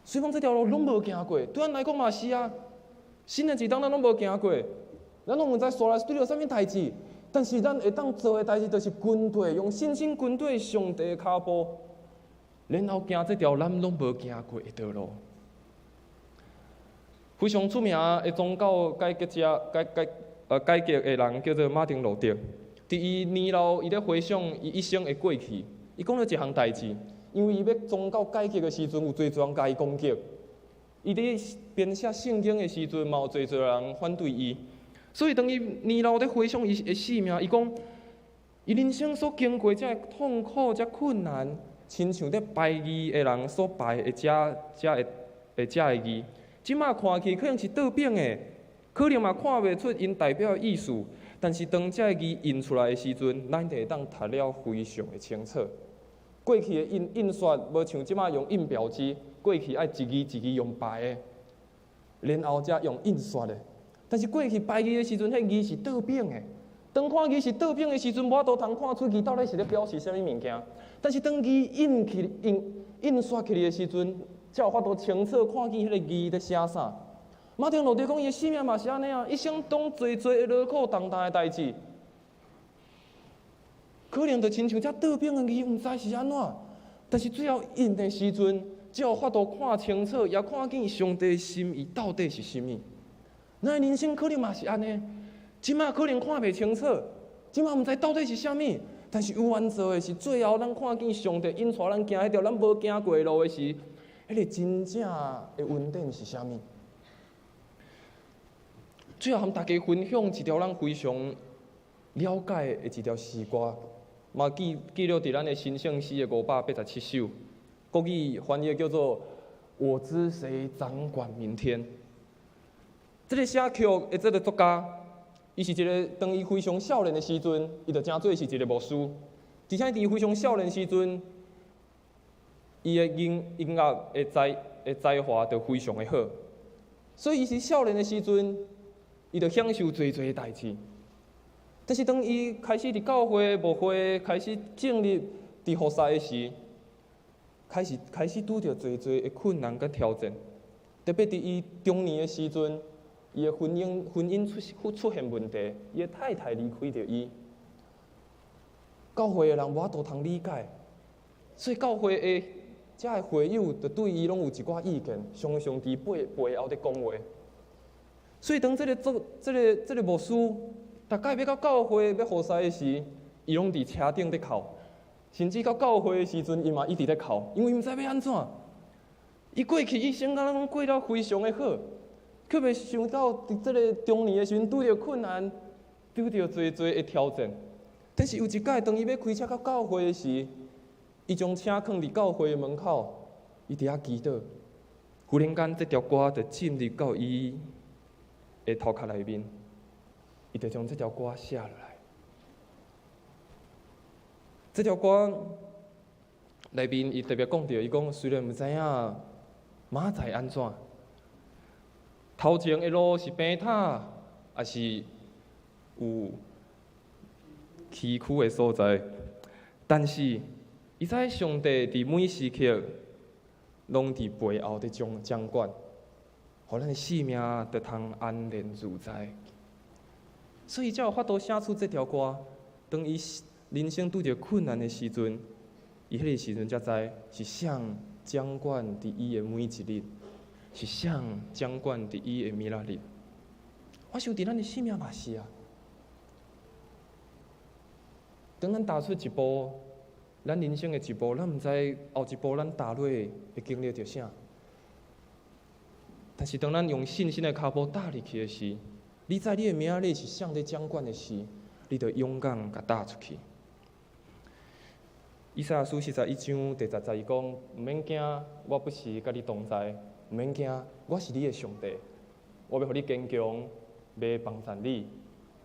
虽望这条路拢无行过，对咱来讲嘛是啊，新的一冬咱拢无行过，咱拢毋知刷来对着啥物代志，但是咱会当做的代志，就是军队用信心军队上帝的脚步，然后行这条咱拢无行过的道路。非常出名的宗教改革的人叫做马丁路德。伫伊年老，伊咧回想伊一生的过去，伊讲了一项代志。因为伊要宗教改革的时阵，有侪人甲伊攻击；伊伫编写圣经的时阵，嘛有侪人反对伊。所以当伊年老咧回想伊的生命，伊讲，伊人生所经过遮痛苦、遮困难，亲像咧排义的人所排的遮的义。即马看起可能是倒扁的，可能嘛看袂出因代表的意思，但是当遮个字印出来的时阵，咱就会当读了非常的清楚。过去的印刷无像即马用印表机，过去爱一字一字用排的，然后才用印刷的。但是过去排字的时阵，迄字是倒扁的。当看字是倒扁的时阵，无都通看出字到底是咧表示啥物物件。但是当字印刷起来的时阵，才有法度清楚看见迄个字咧写啥。马丁路德讲伊的生命嘛是安尼啊，一生当侪的劳苦重担的代志，可能就亲像遮倒扁的字，毋知是安怎。但是最后印的时阵，才有法度看清楚，也看见上帝的心意到底是啥物。咱的人生可能嘛是安尼，即马可能看袂清楚，即马毋知到底是啥物，但是有愿做的是最后咱看见上帝引带咱行迄条咱无行过的路的是，迄个真正的恩典是啥物？最后，和大家分享一条咱非常了解的一条诗歌，嘛记录伫咱的新圣诗的587首，国语翻译叫做《我知谁掌管明天》。这个写曲的这个作家，伊是一个当伊非常少年的时阵，伊就真做是一个牧师，而且伫伊非常少年时阵，伊的音乐的才华就非常的好，所以伊是少年的时阵。伊就享受侪的代志，但是当伊开始伫教会、牧会开始建立伫服侍的时，开始拄着侪的困难甲挑战，特别伫伊中年的时阵，伊的婚姻出现问题，伊的太太离开着伊，教会的人无法度通理解，所以教会的遮的会友就对伊拢有一寡意见，常常伫背后伫讲话。所以，当这个牧师，大概要到教会要服侍的时，伊拢伫车顶伫哭，甚至到教会的时阵，伊嘛一直在哭，因为毋知要安怎。伊过去一生敢若拢过得非常的好，却袂想到伫这个中年的时阵，拄着困难，拄着侪的挑战。但是有一届，当伊要开车到教会的时，伊将车放伫教会的门口，伊伫遐祈祷。忽然间，这条歌就进入到伊的头壳内面，伊就将这条歌写落来。这条歌内面，伊特别讲到，伊讲虽然毋知影明仔载安怎，头前的路是平坦，还是有崎岖的所在，但是伊知上帝伫每时刻拢伫背后伫掌管。互咱的性命得通安然自在，所以才有法度写出这条歌。当伊人生拄着困难的时阵，伊迄个时阵才知是谁掌管伫伊的每一日，是谁掌管伫伊的每一日。我想伫咱的性命嘛是啊。当咱踏出一步，咱人生的一步，咱毋知后一步咱踏落会经历着啥。但是，当咱用信心的脚步踏入去的时，你知你的名仔是上帝掌管的时，你就勇敢甲踏出去。以赛亚书41章第10节伊讲：毋免惊，我不是甲你同在；毋免惊，我是你的上帝。我要互你坚强，要帮助你。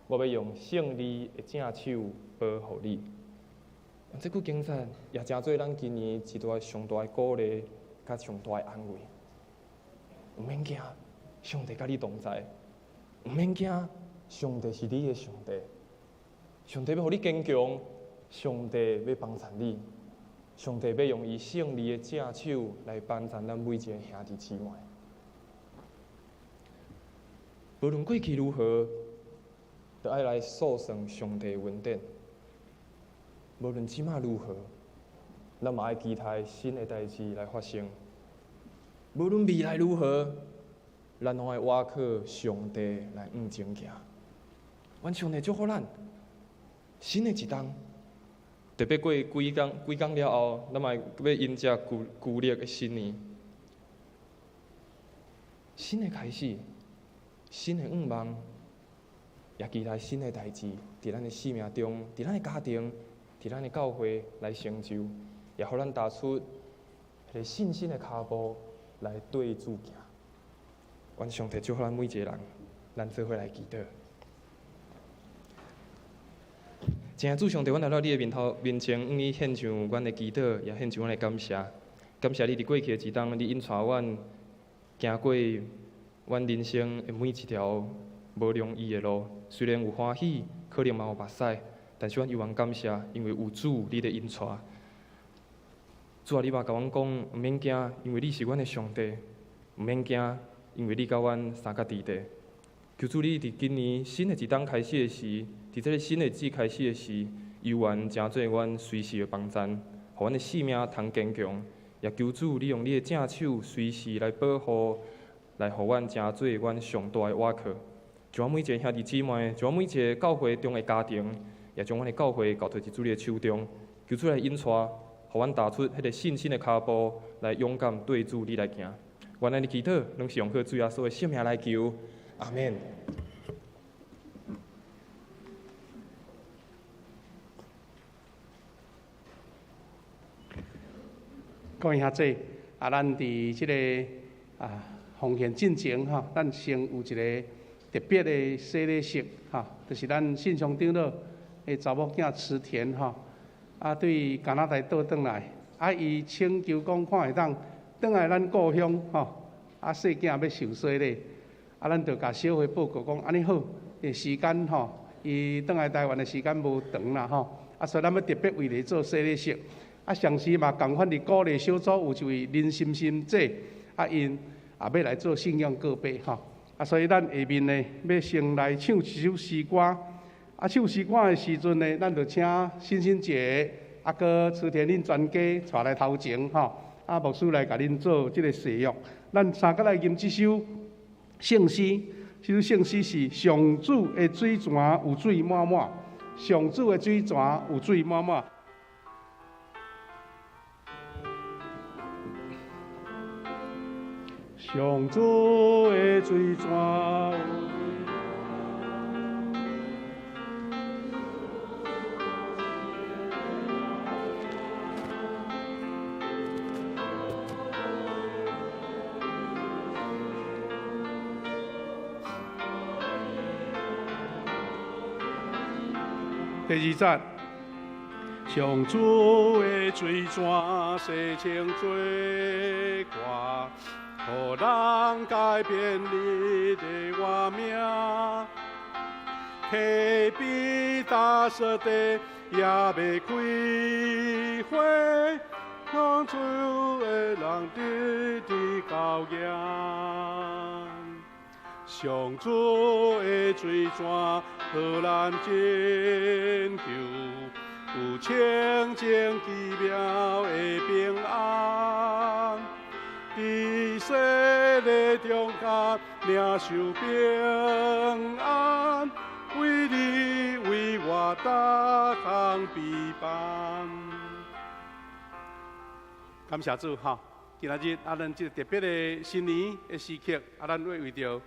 我要用胜利的正手保护你。这句经节也真做咱今年一段上大的鼓励，甲上大的安慰。毋免惊，上帝甲你同在；毋免惊，上帝是你的上帝。上帝要互你坚强，上帝要帮助你，上帝要用伊胜利的正手来帮助咱每一个兄弟姊妹。无论过去如何，都爱来诉说上帝的恩典。无论即马如何，咱嘛爱期待新的代志来发生。无论未来如何，咱拢爱倚靠上帝来向前行。阮上帝祝福咱，新的一冬，特别过几工了后，咱嘛要迎接旧历的新年，新的开始，新的愿望，也期待新的代志伫咱的生命中，伫咱的家庭，伫咱的教会来成就，也互咱踏出迄个信心的脚步。来对主行，愿上帝祝福咱每一个人，咱做伙来祈祷。真主上帝，阮来到你的面前，向你献上阮的祈祷，也献上阮的感谢。感谢你伫过去的一冬，你引带阮行过阮人生的每一条无容易的路。虽然有欢喜，可能嘛有目屎，但是阮犹原感谢，因为有主你的引带。主啊，你嘛甲阮讲，毋免惊，因为你是阮的上帝；毋免惊，因为你甲阮三角伫地。求主你伫今年新的一冬开始的时，伫这个新的季开始的时，犹原诚做阮随时的帮衬，互阮的性命通坚强。也求主你用你的正手随时来保护，来互阮诚做阮上大的倚靠。将每一个兄弟姊妹，将每一个教会中的家庭，也将阮的教会交托伫主你的手中，求主来引带，互阮踏出迄个信心的脚步，来勇敢对主你来行。原来你祈祷，拢是用靠主耶稣的圣名来求，阿免。各位兄弟，咱伫即个奉献进前咱先有一个特别的洗礼式就是咱信上长老的查某囝池田对加拿大倒转来，伊请求讲看会当转来咱故乡细囝要受洗礼，咱就甲小会报告讲安尼好，时间伊转来台湾的时间无长啦所以咱要特别为伊做洗礼式。上时嘛，共款伫鼓励小组有一位林心心姐，因也要来做信仰告白所以咱下面呢，要先来唱一首诗歌。唱诗歌的时阵呢，咱就请欣欣姐、搁池田恁全家带来头前牧师来甲恁做即个誓约。咱三个来吟即首圣诗，这首圣诗是上主的水泉有水满满，上主的水泉有水满满。上主的水泉有第二节，上主的水泉洗清罪过，互人改变你的活命。溪边大石地也要开花，让所有的人得的羔羊。上主的水泉，互咱拯救，有清净奇妙的平安。伫洗礼中间领受平安，为你为我大行必办。感谢主今仔日咱即个特别的新年的时刻咱会为着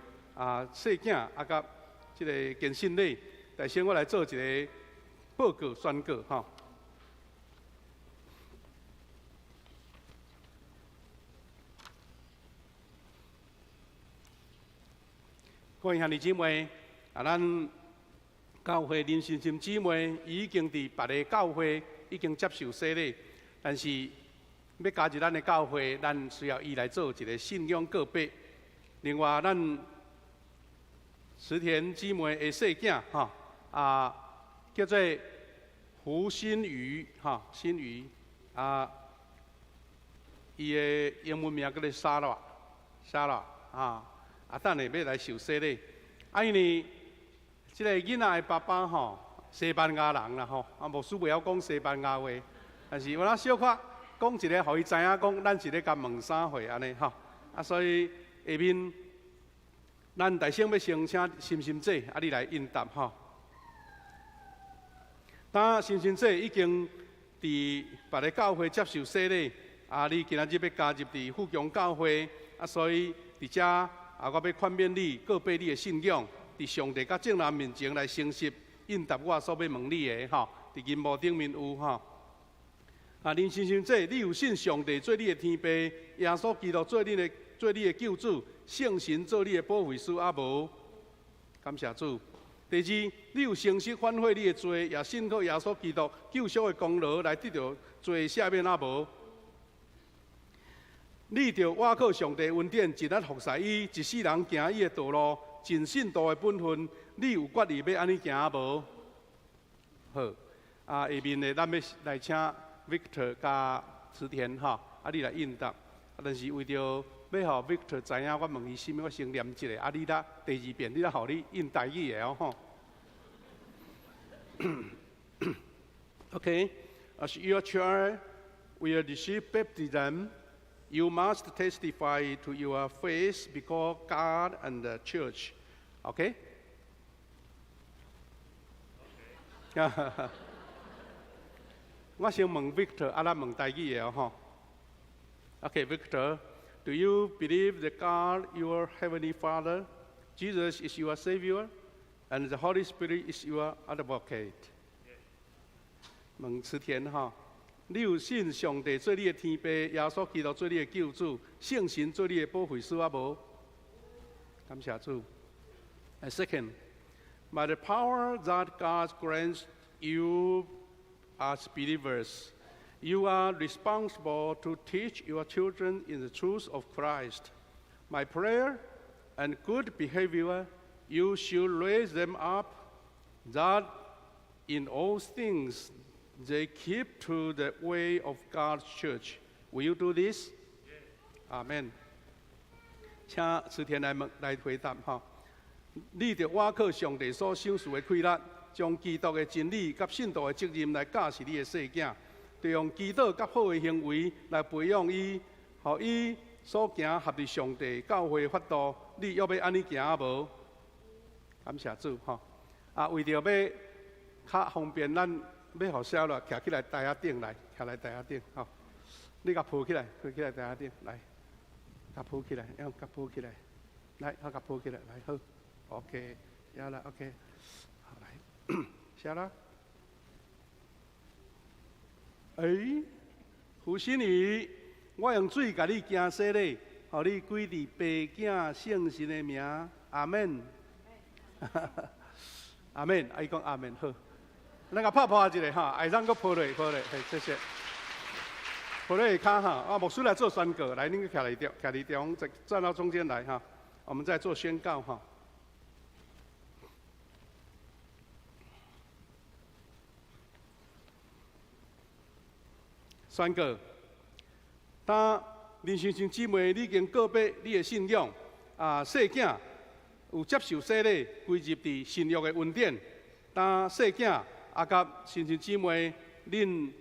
细囝甲即个建信礼，但先我来做一个报告宣告各位兄弟姊妹，咱教会林信心姊妹已经伫别个教会已经接受洗礼，但是要加入咱的教会，咱需要伊来做一个信仰告白。另外，咱池田姊妹的细囝叫做胡新宇新宇伊的英文名叫做莎拉等下要来受洗礼。因为即个囡仔的爸爸西班牙人啦牧师袂晓讲西班牙话，但是我小可讲一个，互伊知影讲，咱是咧甲问啥货安尼所以下面咱大声要先请心心姐你来应答当心心姐已经伫别个教会接受洗礼，你今仔日要加入伫富强教会所以伫遮我要劝勉你告白你的信仰，伫上帝甲众人面前来诚实应答我所要问你的伫银幕顶面有林先生姐，你有信上帝做你的天父，耶稣基督做你的救主，圣神做你的保惠师无？感谢主。第二，你有诚实反悔你的罪，也信靠耶稣基督救赎的功劳来得到罪赦免无？你着倚靠上帝恩典，一力服侍伊，一世人行伊的道路，尽信徒的本分，你有决意要安尼行无？好，下面呢，咱要来请 Victor 加池田你来应答。但是为着要互 Victor 知影，我问伊什么，我先念一个。你啦，第二遍你啦，互你应台语的Okay, as your child will receive baptism, you must testify to your faith before God and the church. Okay? 我先问 Victor， 啊，咱问台语的哦吼。Okay, Victor, do you believe that God, your heavenly Father, Jesus is your Savior, and the Holy Spirit is your advocate? 问池田哈，你有信上帝做你的天父，耶稣基督做你的救主，圣神做你的保惠师啊无？感谢主。And second, by the power that God grants you as believers, you are responsible to teach your children in the truth of Christ. My prayer and good behavior, you should raise them up that in all things they keep to the way of God's church. Will you do this? Amen. 请池田来回答哈。你着瓦靠上帝所赏赐的气力，将基督的真理甲信徒的责任来教示你的细囝，就用祈祷甲好的行为来培养伊，互伊所行合于上帝教会的法度。你要要安尼行啊无？感谢主吼。啊，为着要较方便，咱要互小了徛起来台仔顶来，徛来台仔顶吼。你甲抱起来，抱起来台仔顶来，甲抱起来，甲抱起来，来，甲抱起来，来好。OK， 要了 OK， 好来，下了。胡心怡，我用水甲你惊洗咧，互你归伫爸囝圣神的名，阿门。阿门，伊讲阿门好。咱甲拍一下哈，爱让个抱落，谢谢。抱落下骹哈，啊，牧师来做宣告，来，恁徛伫中，再站到中间来哈，我们再做宣告哈。宣告，当林先生姊妹你已经告别你的信仰，细囝有接受洗礼，归入伫信约的恩典。当细囝甲先生姊妹，恁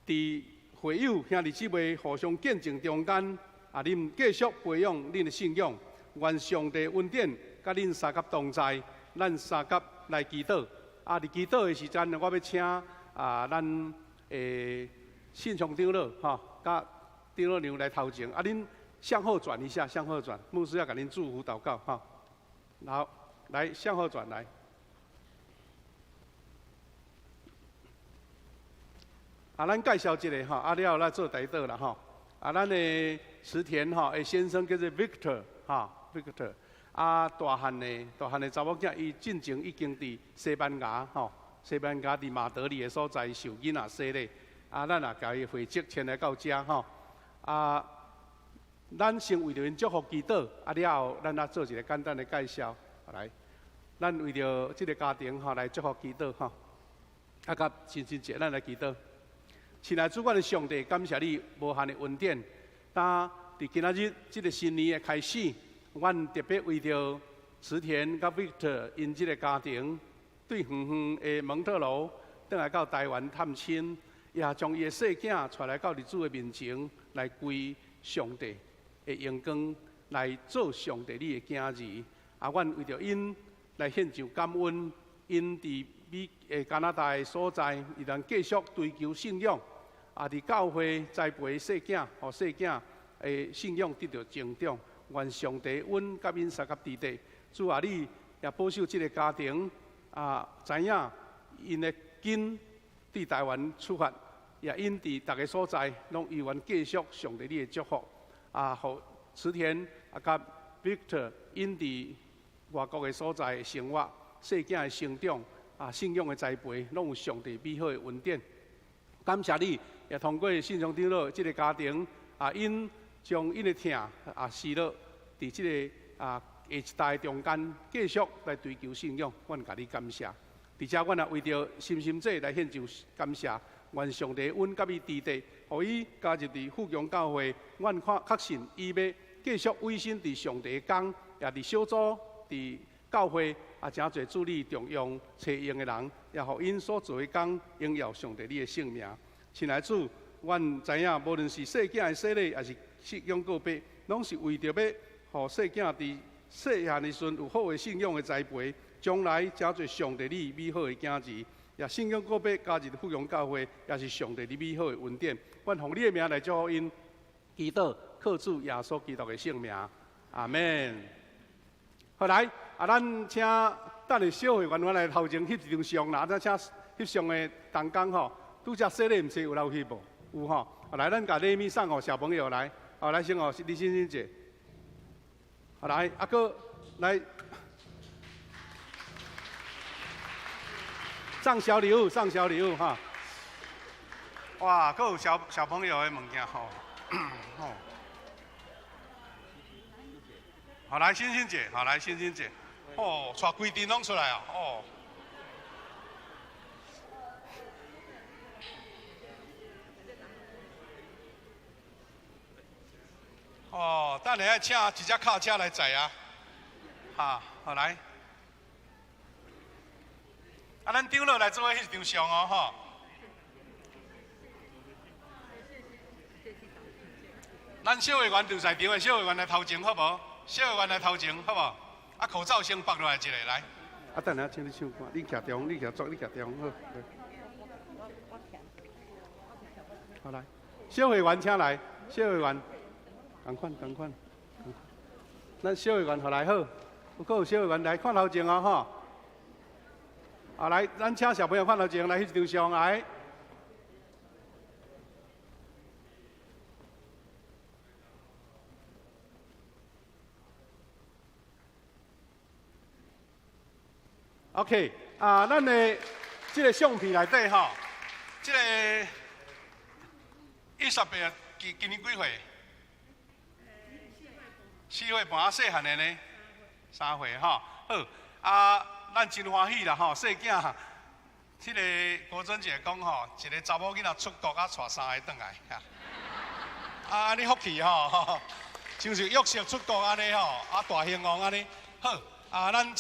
伫会友兄弟姊妹互相见证中间，恁继续培养恁的信仰，愿上帝恩典甲恁三甲同在，咱三甲来祈祷。伫祈祷的时阵，我要请咱信上长老哈，甲长老娘来头前，恁向后转一下，向后转，牧师要给恁祝福祷告哈。好，来向后转来。咱介绍一下哈，了来做台道啦哈。咱的池田哈，先生叫做 Victor 哈 ，Victor。大汉的查某囝，伊进前已经伫西班牙吼，西班牙伫马德里的所在受囡仔洗礼。咱也甲伊会籍迁来到遮吼。咱先为着因祝福祈祷，了后咱来做一个简单的介绍。来，咱为着这个家庭吼来祝福祈祷吼。甲新春节咱来祈祷。亲爱主管的上帝，感谢你无限的恩典。当伫今仔日这个新年的开始，阮特别为着池田甲 Victor 因这个家庭，对远远的蒙特罗，倒来到台湾探亲。也将伊的细囝带来到日主的面前，来归上帝的荣光，来做上帝你的囝儿。阮为着因来献上感恩，因伫加拿大的所在，依然继续追求信仰，伫教会栽培细囝，互细囝的信仰得到成长。愿上帝恩甲因三甲伫地，主啊，你也保守这个家庭，知影因的根。伫台湾出发，也因伫逐个所在，拢依愿继续上帝你的祝福。互池田甲 Victor 因伫外国的所在生活、细囝的成长、信仰的栽培，拢有上帝美好的恩典。感谢你，也通过信上长老这个家庭，因将因的疼示落伫这个下一代中间，继续来追求信仰，阮甲你感谢。而且，阮也为着心心者来献上感谢，愿上帝恩甲伊伫地，互伊加入伫富强教会。阮确信伊要继续委身伫上帝的工，也伫小组、伫教会真侪助力重用找用的人，也互因所做的工荣耀上帝你的圣名。亲爱的主，阮知影，无论是细囝的洗礼，还是信仰告别，拢是为着要互细囝伫细汉的时阵有好的信仰的栽培。将来真侪上帝你美好的囝儿，也信仰告别加入富阳教会，也是上帝你美好的恩典。愿奉你的名来祝福因，祈祷靠主耶稣基督的圣名，阿门。好来，咱请等下小会员来头前翕一张相啦，咱请翕相的同工吼，拄则洗礼毋是有留翕无？有吼。来，咱把礼物送给小朋友来，来先哦，李欣欣姐。来，哥来。送小礼物，送小礼物哈！哇，还有小朋友的物件吼，吼。好来，欣欣姐，好来，欣欣姐，哦，带规阵拢出来啊，哦。哦，等下请一只卡车来载啊，哈，好来。咱长老来做伙翕一张相哦，吼。咱小会员就在场的小会员来头前，好无？小会员来头前，好无？口罩先绑落来一个来。等下请你唱歌，你徛中，你徛左，你徛中，好。好来，小会员请来，小会员，同款。咱小会员好来好，还有小会员来看头前哦，吼。来，咱请小朋友看头前来翕一张相来。OK， 咱的这个相片内底吼，这个20岁今年几岁？4岁半，细汉的呢，3岁吼。好，咱真欢喜啦吼，细囝，迄个郭珍姐讲吼，一个查某囡仔出国带3个转来，安尼福气吼，像是约束出国安尼吼，大兴旺安尼。好，咱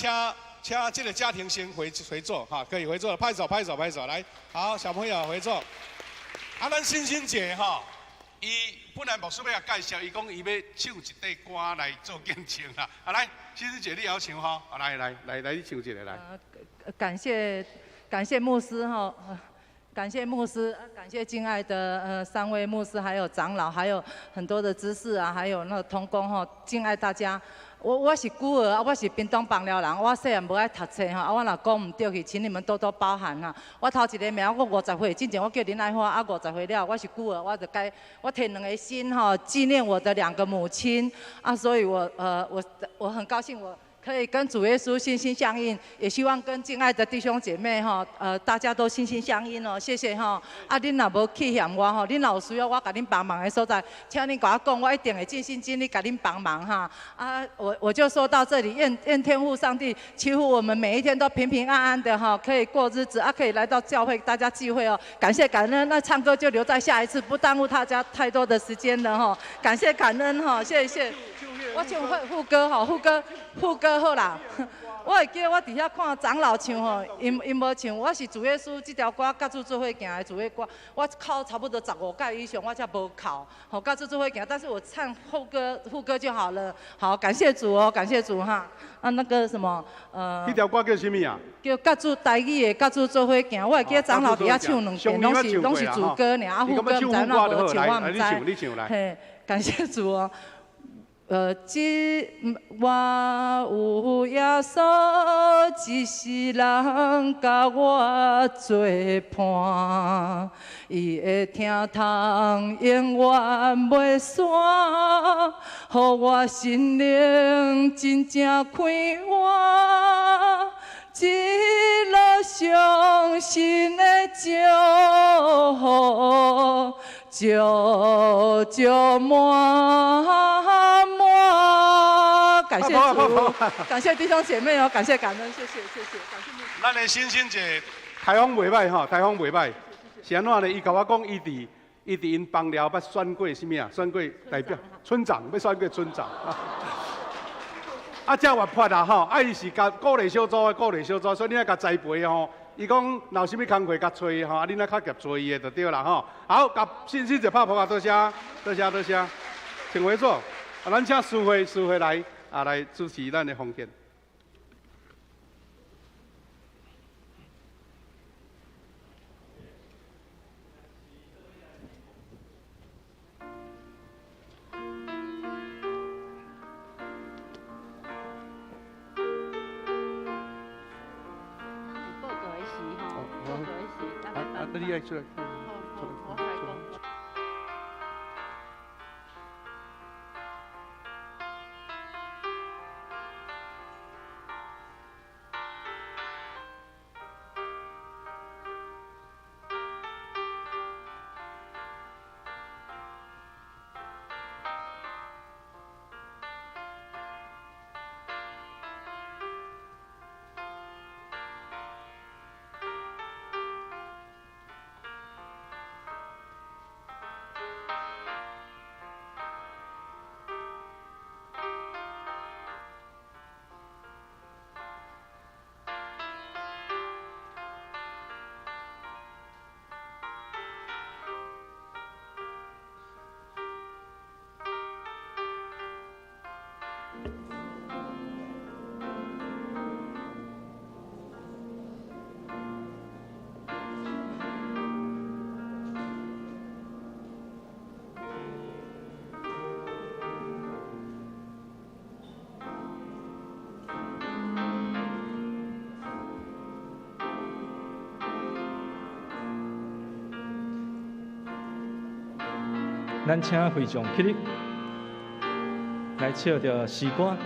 请这个家庭先回座哈，可以回座，拍手，来，好，小朋友回座。咱欣欣姐吼，伊本来牧师要介绍，伊讲伊要唱一段歌来做见证啦。来，欣欣姐你也要唱吼，来，你唱一个来。感谢牧师哈，感谢牧师，感谢敬爱的3位牧师，还有长老，还有很多的执事啊，还有那个同工哈，敬爱大家。我是孤儿，我是屏东枋寮人，我细汉无爱读册哈，我若讲唔对去，请你们多多包涵哈。我头一个名我50岁，之前我叫林爱花，50岁了，我是孤儿，我就该我摕2个心哈，纪念我的2个母亲所以我很高兴我。可以跟主耶稣心心相印，也希望跟敬爱的弟兄姐妹哈，大家都心心相印哦，谢谢哈。恁若无气嫌我吼，恁若有需要我甲恁帮忙的所在，请恁甲我讲，我一定会尽心尽力甲恁帮忙哈。我就说到这里，愿天父上帝祈福我们每一天都平平安安的哈，可以过日子可以来到教会大家聚会哦。感谢感恩，那唱歌就留在下一次，不耽误大家太多的时间了哈。感谢感恩哈，谢谢。我唱副歌吼，副歌好啦。我会记得我伫遐看长老唱吼，因无唱，我是主耶稣这条歌，甲主做伙行的主耶歌，我考差不多15届以上，我才无考，吼，甲主做伙行，但是我唱副歌就好了。好，感谢主哦，感谢主哈。那个什么，这条歌叫什么啊？叫甲主台语的，甲主做伙行。我会记得长老伫遐唱2遍，拢是主歌尔，副歌唔知哪无唱，我唔知。你唱来。嘿，感谢主哦。我有耶稣，一世人甲我作伴，伊会听通，永远袂散，予我心灵真正开换，一路上新的祝福，满满。感谢主，感谢弟兄姐妹哦，感谢感恩，谢谢，感谢。咱的欣欣姐台风袂歹吼，台风袂歹。是安怎呢？伊甲我讲，伊伫因枋寮捌选过什么啊？选过代表村长，要选过村长。才活泼啊吼！伊是甲鼓励小组的鼓励小组，所以你爱甲栽培吼。伊讲若有啥物工课甲找伊吼，你若较协做伊的就对啦吼。好，甲欣欣姐拍拍啊，多谢，请回座。咱请苏慧来来主持咱的奉献。你爱出来。我还讲。咱请会众起立，来唱着诗歌。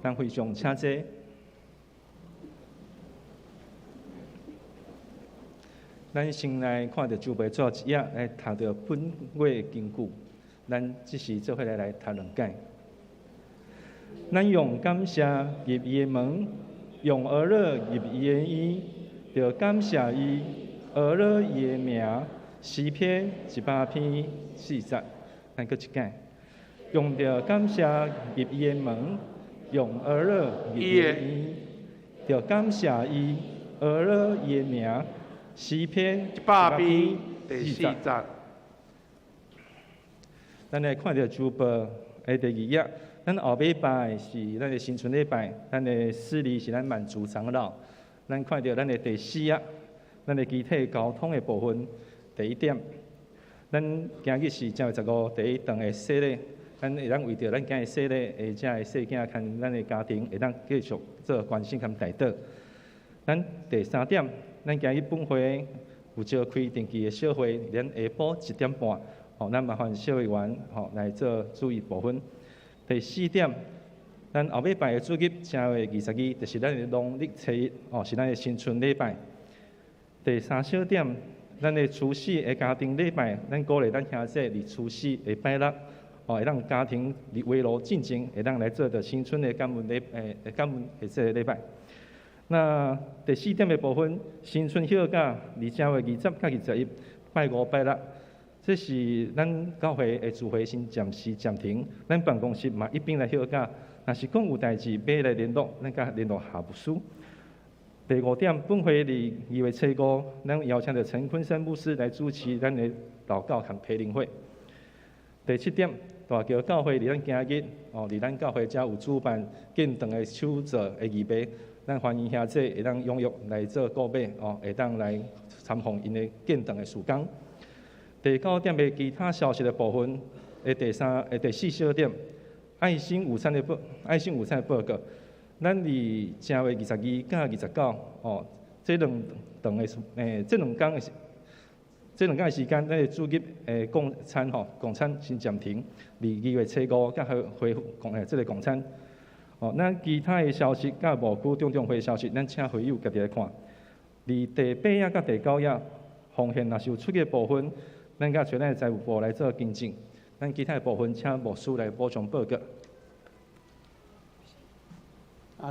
咱会众请坐。咱先来看到周备做一页，来读到本月经句。咱即时做伙来读两解。咱用感谢入伊的门，用俄勒入伊的衣，就感谢伊俄勒伊的名。诗篇100篇40，咱搁一解。用着感谢入伊的门。用俄勒入伊的衣，就感谢伊俄勒伊的名。诗篇100篇第4节。咱来看到主报的第2页，咱后礼拜是咱的新春礼拜，咱的司礼是咱万主长老。咱看到咱的第4页，咱的集体交通的部分第1点，咱今日是正月15第1堂的洗礼。咱会当为着咱今日洗礼，下只细囝看咱的家庭，会当继续做关心跟代祷。咱第3点，咱今日本会有召开定期的小会，咱下晡1点半，咱麻烦小会员来做注意部分。第4点，咱后礼拜的主日正月22，就是咱的农历初一，是咱的新春礼拜。第3小点，咱的除夕的家庭礼拜，咱鼓励咱兄弟伫除夕的拜六。会让家庭围炉进前，会让来做着新春的感恩感恩的这个礼拜。那第4点的部分，新春休假正月20到21，拜5拜6，这是咱教会的聚会先暂时暂停。咱办公室嘛一边来休假，若是讲有代志要来联络，咱甲联络下部署。第5点，本会伫2月7日，咱邀请着陈坤生牧师来主持咱的祷告和培灵会。第7点，大桥教会伫咱今日伫咱教会遮有主办建堂的手作的预备，咱欢迎兄弟会当踊跃来做购买会当来参访因的建堂的事工。第9点的其他消息的部分第4小点，爱心午餐的报告，咱伫正月22到29这两堂的这两天的。这两天的时间，咱的主日共餐先暂停，2月7日才恢复这个共餐。咱其他的消息甲无区重会消息，咱请会友家己来看。第8页甲第9页，奉献若是有出的部分，咱甲找咱的财务部来做更正。咱其他的部分，请牧师来补充报告。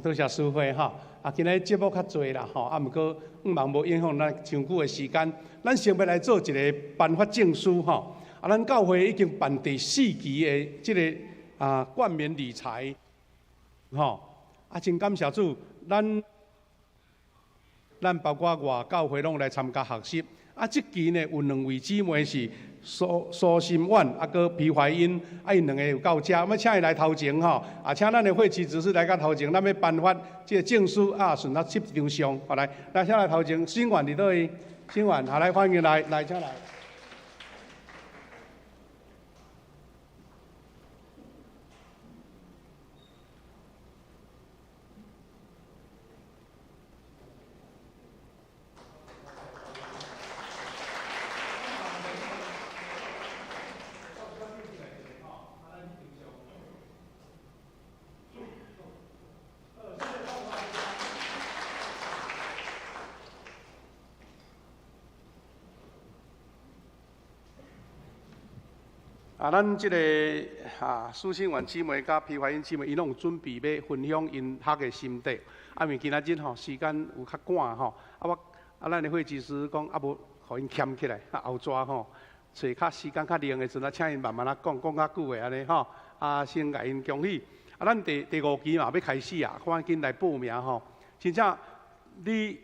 多谢师会哈。今日节目较侪啦吼，毋过毋茫无影响咱长久的时间。咱先要来做一个颁发证书吼。咱教会已经办第4期的即个冠冕理财，真感谢主，咱包括外教会拢来参加学习。即期呢有2位姊妹是苏心婉搁皮怀英，因2个有到遮，要请伊来头前请咱的会期执事来到头前，咱要颁发这个证书顺他摄一张相，来请来头前，心婉伫倒位？心婉，来欢迎来，请来。咱即个苏信元姊妹甲皮怀英姊妹，伊拢有准备要分享因学的心得。因为今仔日时间有较赶咱的会计师讲无，互因欠起来，后纸找较时间较灵的时阵，请因慢慢讲较久的安尼先甲因恭喜。咱第5期嘛要开始赶紧来报名真正你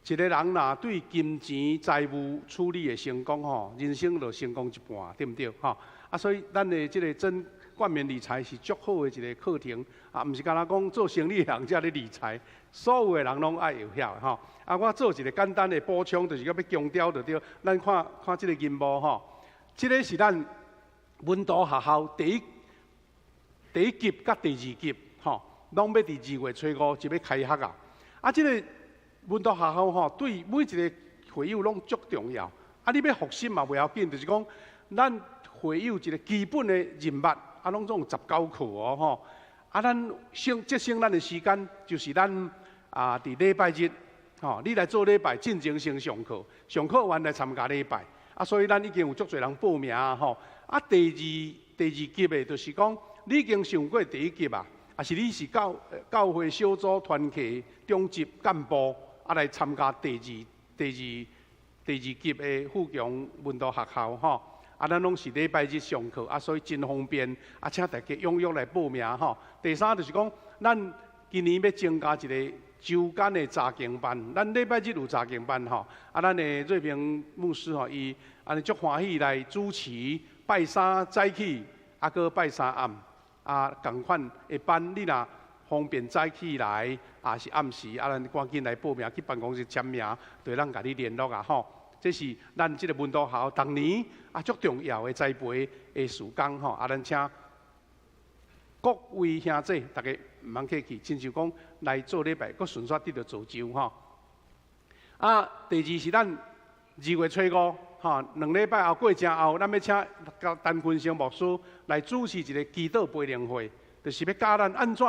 一个人若对金钱财务处理的成功人生就成功一半，对毋对所以咱的这个真冠冕理财是足好的一个课程毋是干那讲做生意的人才咧理财，所有的人拢爱会晓我做一个简单的补充，就是要强调就对。咱看这个任务这个是咱文都学校第一级甲第2级拢要伫2月初5就要开学这个文都学校对每一个会友拢足重要你要复习嘛袂要紧，就是讲咱会友一个基本的任务拢总有19课咱节省咱的时间，就是咱伫礼拜日你来做礼拜进前先上课，上课完来参加礼拜所以咱已经有足侪人报名第2级的，就是讲你已经上过第1级是你是教会小组团契中级干部来参加第2级的富强文都学校咱拢是礼拜日上课所以真方便请大家踊跃来报名第3就是讲，咱今年要增加一个周间的查经班，咱礼拜日有查经班咱的瑞平牧师伊安尼足欢喜来主持拜3早起搁拜3暗同款的班，你若方便早起来是暗时咱赶紧来报名去办公室签名，对咱甲你联络这是咱这个文都学校当年足重要的栽培的时间咱请各位兄弟大家毋通客气，亲像讲来做礼拜，搁顺续得到造就第2是咱2月初52礼拜后过正后，咱要请陈坤生牧师来主持一个祈祷培灵会，就是要教咱安怎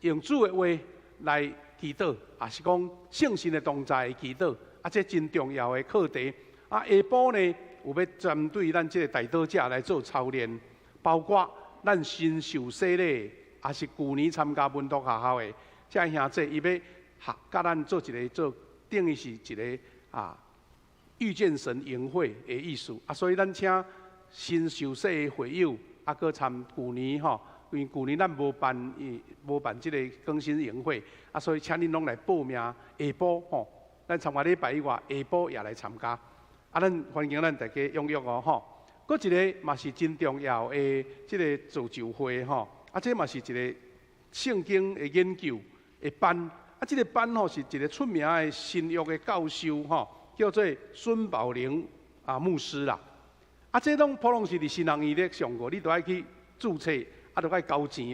用主的话来祈祷，也是讲圣神的同在的祈祷这真重要的课题下晡呢有要针对咱这个代祷者来做操练，包括咱新受洗礼，也是去年参加文都学校的这兄弟，伊要甲咱做一个等于是一个遇见神营会的意思所以咱请新受洗的会友搁参去年因为去年咱无办这个更新营会所以请恁拢来报名下晡咱参加礼拜以外下晡也来参加咱欢迎咱大家踊跃搁一个嘛是真重要的这个造就会这嘛是一个圣经的研究的班这个班是一个出名的新约的教授叫做孙宝玲牧师啦这拢普通是伫新人医咧上过，你都爱去注册都爱交钱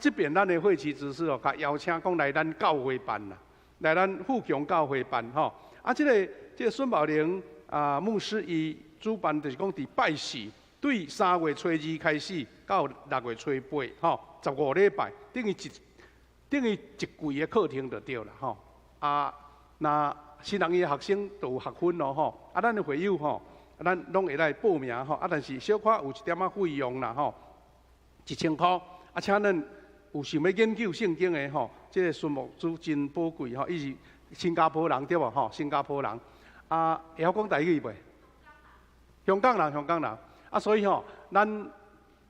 这边咱的会期执事甲邀请讲来咱教会办啦，来咱富强教会办这个孙宝玲牧师伊主办就是讲伫拜四对3月初2开始到6月初815礼拜，等于一季的课程就对啦那新人医的学生就有学分咱的会友咱拢会来报名但是小可有一点费用啦1000块请咱有想要研究圣经的这个孙牧师真宝贵伊是新加坡人对无新加坡人会晓讲台语袂？香港人所以咱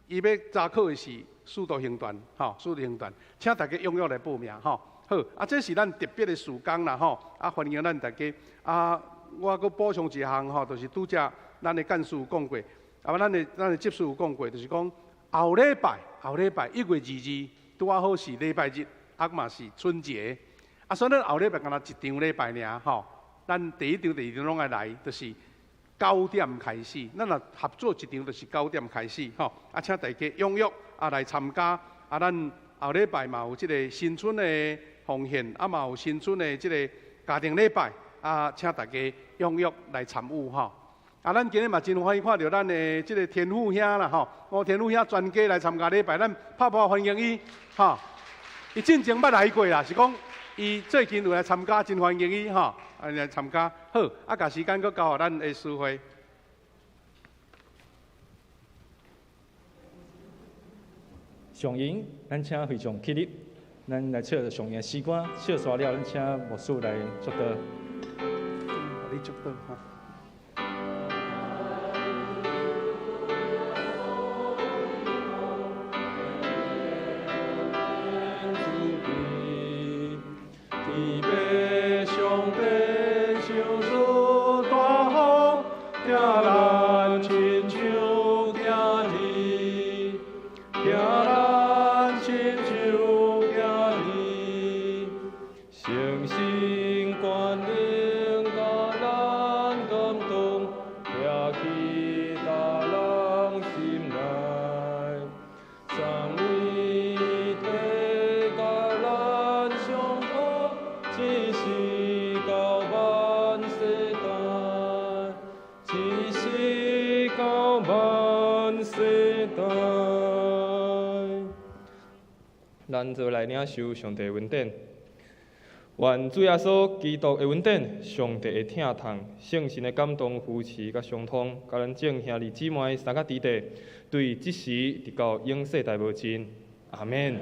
伊要查考的是速度行传，速度行传，请大家踊跃来报名，好，这是咱特别的时间啦，欢迎咱大家。我阁补充一项，就是拄则咱的干事有讲过，咱的执事有讲过，就是讲后礼拜1月22，拄啊好是礼拜日，嘛是春节，所以咱后礼拜敢若一场礼拜尔，咱第一场、第二场拢爱来，就是9点开始，咱若合作一场就是9点开始，请大家踊跃来参加，咱后礼拜嘛有即个新春的奉献，嘛有新春的即个家庭礼拜，请大家踊跃来参与咱今日嘛真欢喜看到咱的即个天父兄啦天父兄全家来参加礼拜，咱拍拍欢迎伊伊进前捌来过啦，是讲伊最近有来参加，真欢迎伊来参加。好，甲时间搁交互咱的师会。上映，咱请会场起立，咱来唱上映的诗歌，唱煞了，咱请牧师来祝祷。你祝祷咱做来领受上帝的恩典，愿主耶稣基督的恩典、上帝的疼痛、圣神的感动扶持甲相通，甲咱众兄弟姊妹三甲弟弟，对即时直到永世代无尽。阿免。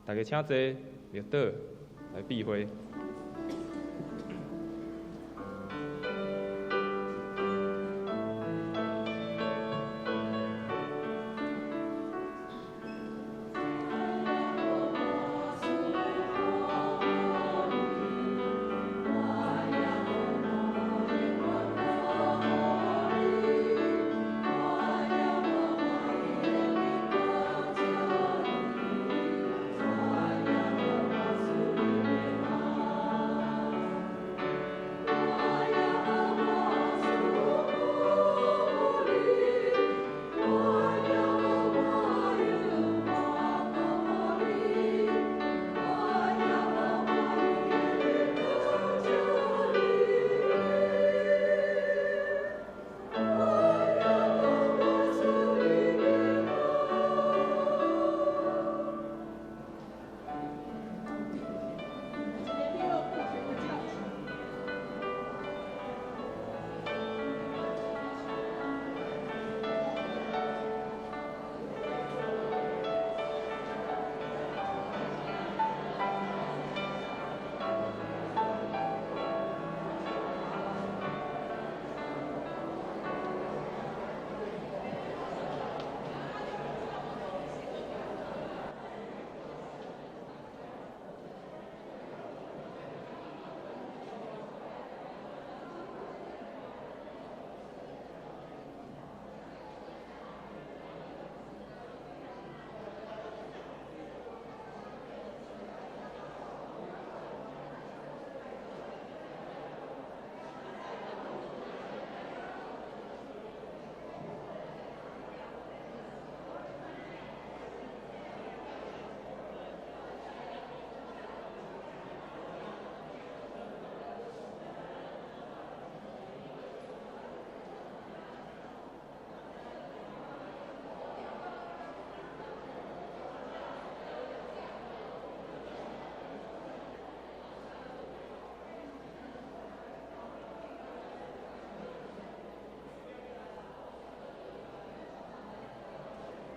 大家请坐，列倒来避会。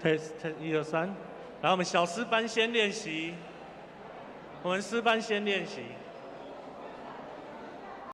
test test 1、2、3，来我们小诗班先练习，我们诗班先练习。